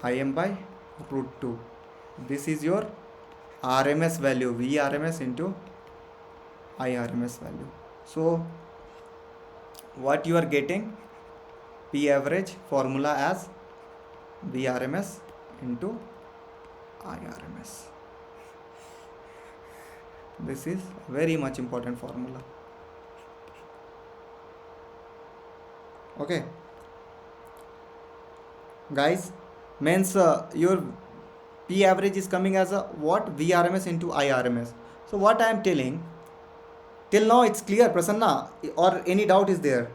Im by root 2. This is your RMS value, Vrms into IRMS value. So what you are getting, P average formula as Vrms into IRMS. This is very much important formula. Okay, guys, means your P average is coming as a what? Vrms into IRMS. So what I am telling till now, it's clear, Prasanna, or any doubt is there?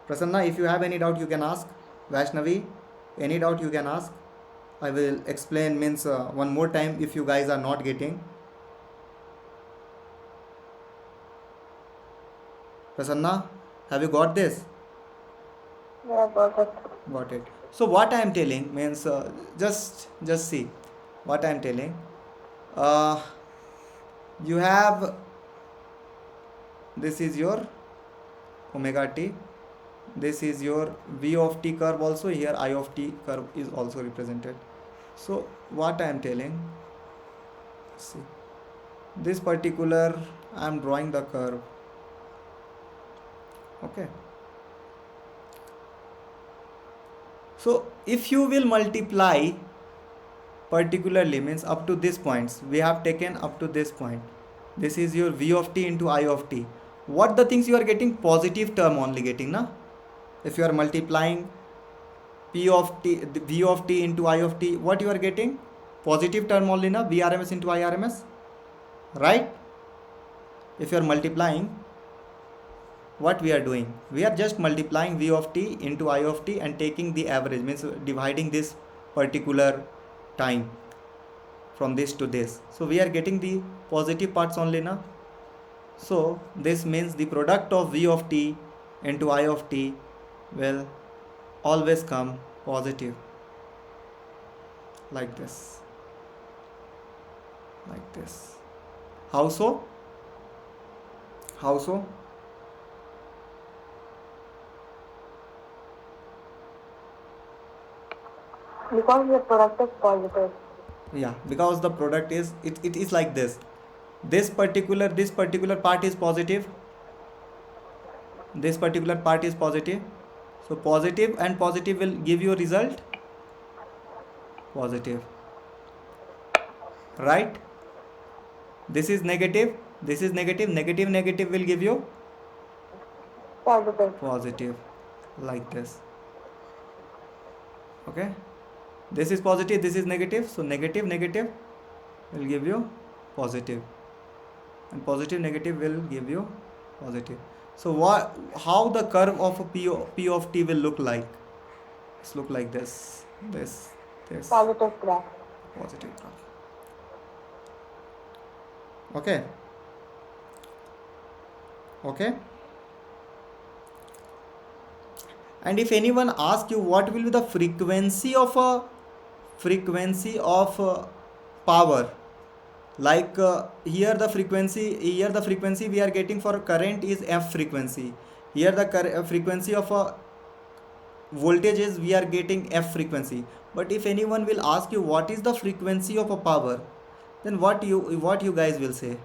Prasanna, if you have any doubt, you can ask. Vaishnavi, any doubt you can ask. I will explain means one more time if you guys are not getting. Prasanna, have you got this? Yeah, got it. Got it. So what I am telling means just see what I am telling. Uh, you have this is your omega t. This is your v of t curve also. Here I of t curve is also represented. So what I am telling, see this particular I am drawing the curve. Okay. So if you will multiply particularly means up to this points, we have taken up to this point. This is your v of t into I of t. What the things you are getting? Positive term only getting, na? If you are multiplying p of t, v of t into I of t, what you are getting? Positive term only, na? Vrms into IRMS, right? If you are multiplying, what we are doing? We are just multiplying v of t into I of t and taking the average, means dividing this particular time from this to this. So we are getting the positive parts only, na? So this means the product of v of t into I of t will always come positive, like this, like this. How so? How so? Because the product is positive. Yeah, because the product is it is like this. This particular part is positive. This particular part is positive. So positive and positive will give you a result positive, right? This is negative. This is negative. Negative will give you Positive. positive, like this. Okay, this is positive, this is negative, so negative will give you positive, and positive negative will give you positive. So what, how the curve of p of t will look like? It's look like this, this Positive graph. positive graph. Okay, okay. And if anyone asks you what will be the frequency of power, like here the frequency we are getting for current is f frequency. Here the frequency of voltage is we are getting f frequency. But if anyone will ask you what is the frequency of a power, then what you guys will say?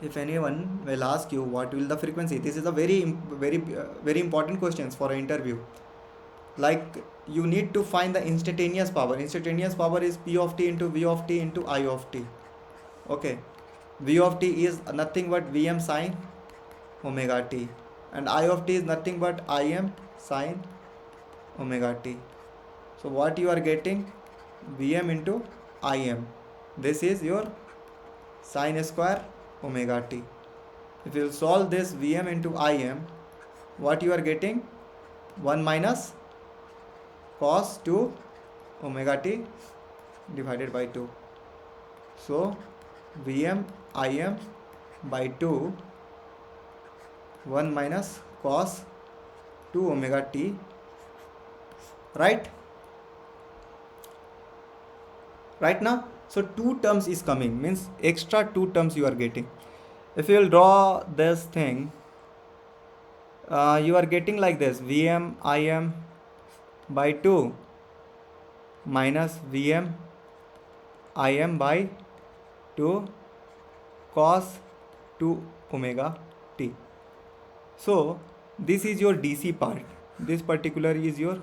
If anyone will ask you what will the frequency, this is a very important questions for an interview. Like you need to find the instantaneous power. Instantaneous power is p of t into v of t into I of t. Okay, v of t is nothing but vm sine omega t, and I of t is nothing but im sine omega t. So what you are getting? Vm into im. This is your sine square omega t. If you solve this Vm into Im, what you are getting? 1 minus cos 2 omega t divided by 2. So Vm Im by 2, 1 minus cos 2 omega t, right? Right now? So two terms is coming, means extra two terms you are getting. If you will draw this thing, you are getting like this: Vm Im by 2 minus Vm Im by 2 cos 2 omega t. So this is your DC part. this particular is your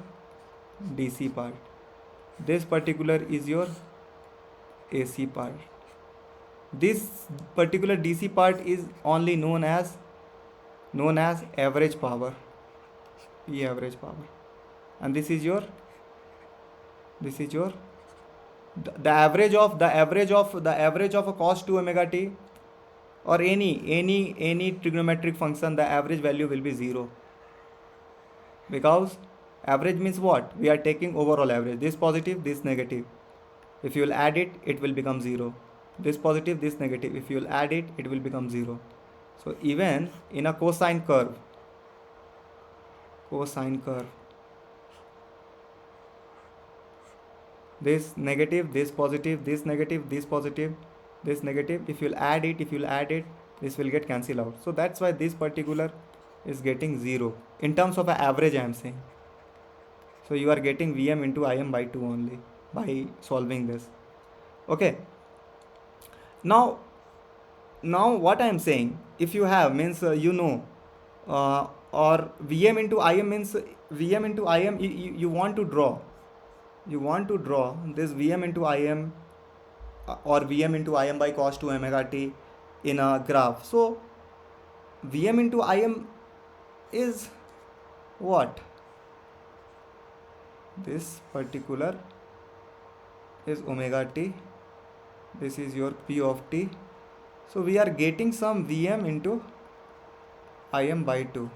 DC part, this particular is your AC part. This particular DC part is only known as average power, P average power, and this is your the average of a cos 2 omega t, or any trigonometric function. The average value will be 0, because average means what? We are taking overall average, this positive, this negative. If you will add it, it will become 0. This positive, this negative, if you will add it, it will become 0. So even in a cosine curve, this negative, this positive, this negative, this positive, this negative, if you'll add it, this will get cancelled out. So that's why this particular is getting 0 in terms of an average, I am saying. So you are getting Vm into Im by 2 only by solving this. Okay, now what I am saying, if you have means or Vm into Im means Vm into Im, you want to draw this Vm into Im or Vm into Im by cos 2 omega t in a graph. So Vm into Im is what? This particular is omega t, this is your P of t. So we are getting some Vm into Im by 2,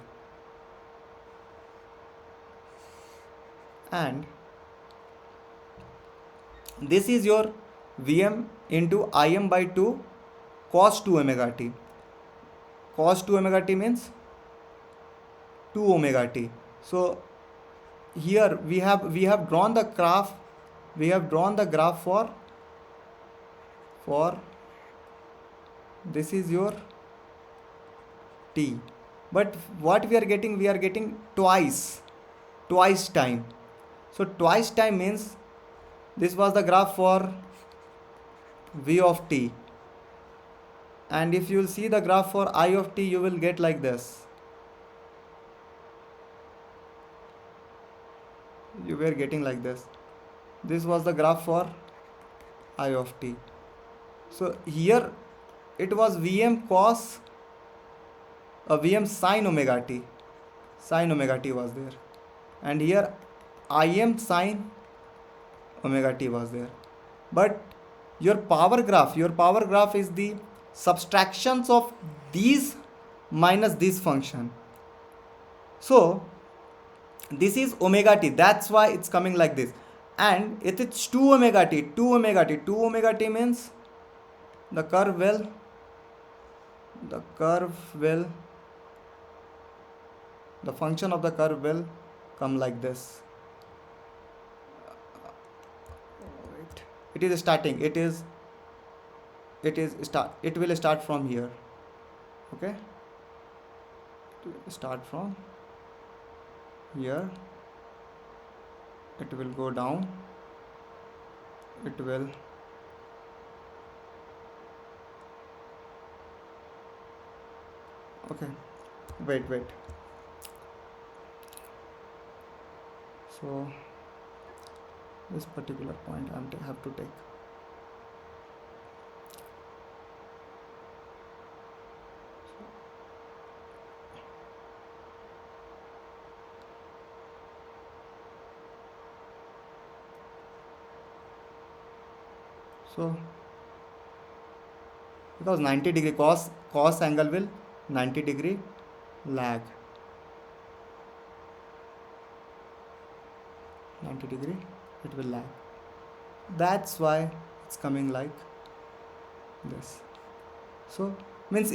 and this is your Vm into Im by 2 cos 2 omega t. Cos 2 omega t means 2 omega t. So here we have drawn the graph. For this is your t, but what we are getting twice time. So twice time means this was the graph for V of t, and if you will see the graph for I of t, you will get like this. You were getting like this. This was the graph for I of t. So here it was Vm cos Vm sin omega t. Sin omega t was there, and here Im sin omega t was there. But your power graph is the subtractions of these minus this function. So this is omega t, that's why it's coming like this, and it is 2 omega t. 2 omega t means the curve will the function of the curve will come like this. It is starting, it will start from here. Okay, it will start from here, it will go down, it will okay, wait, so this particular point I have to take. So because 90 degree cos angle will 90 degree lag, 90 degree it will lag. That's why it's coming like this. So means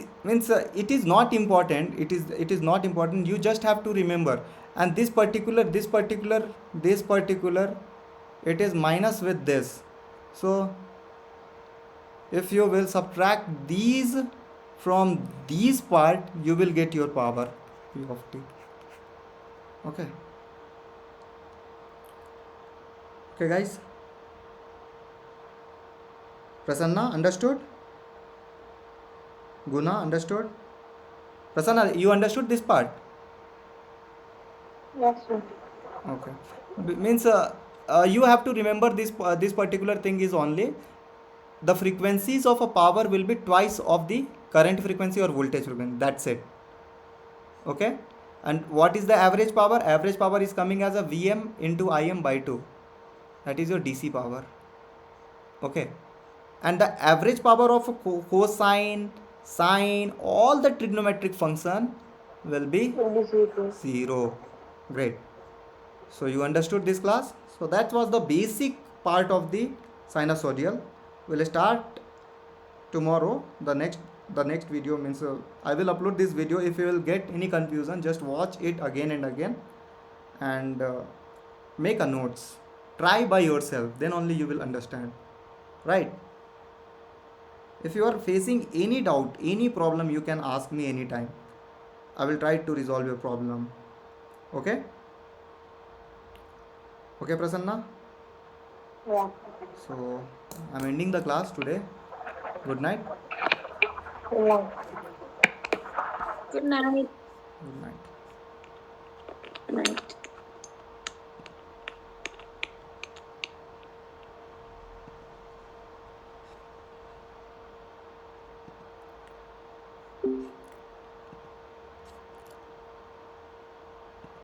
it is not important, it is not important, you just have to remember. And this particular it is minus with this. So if you will subtract these from these part, you will get your power P of t. Okay guys, Prasanna understood? Guna understood? Prasanna, you understood this part? Yes, sir. Okay. Means you have to remember this particular thing is only the frequencies of a power will be twice of the current frequency or voltage frequency. That's it. Okay. And what is the average power? Average power is coming as a Vm into Im by 2. That is your DC power. Okay. And the average power of a cosine, sine, all the trigonometric function will be Will be 0. 0. Great. So you understood this class? So that was the basic part of the sinusoidal. We'll start tomorrow. The next video means I will upload this video. If you will get any confusion, just watch it again and again, and make a notes. Try by yourself. Then only you will understand. Right? If you are facing any doubt, any problem, you can ask me anytime. I will try to resolve your problem. Okay? Okay, Prasanna? Yeah. So I'm ending the class today. Good night. Yeah. Good night. Good night. Good night.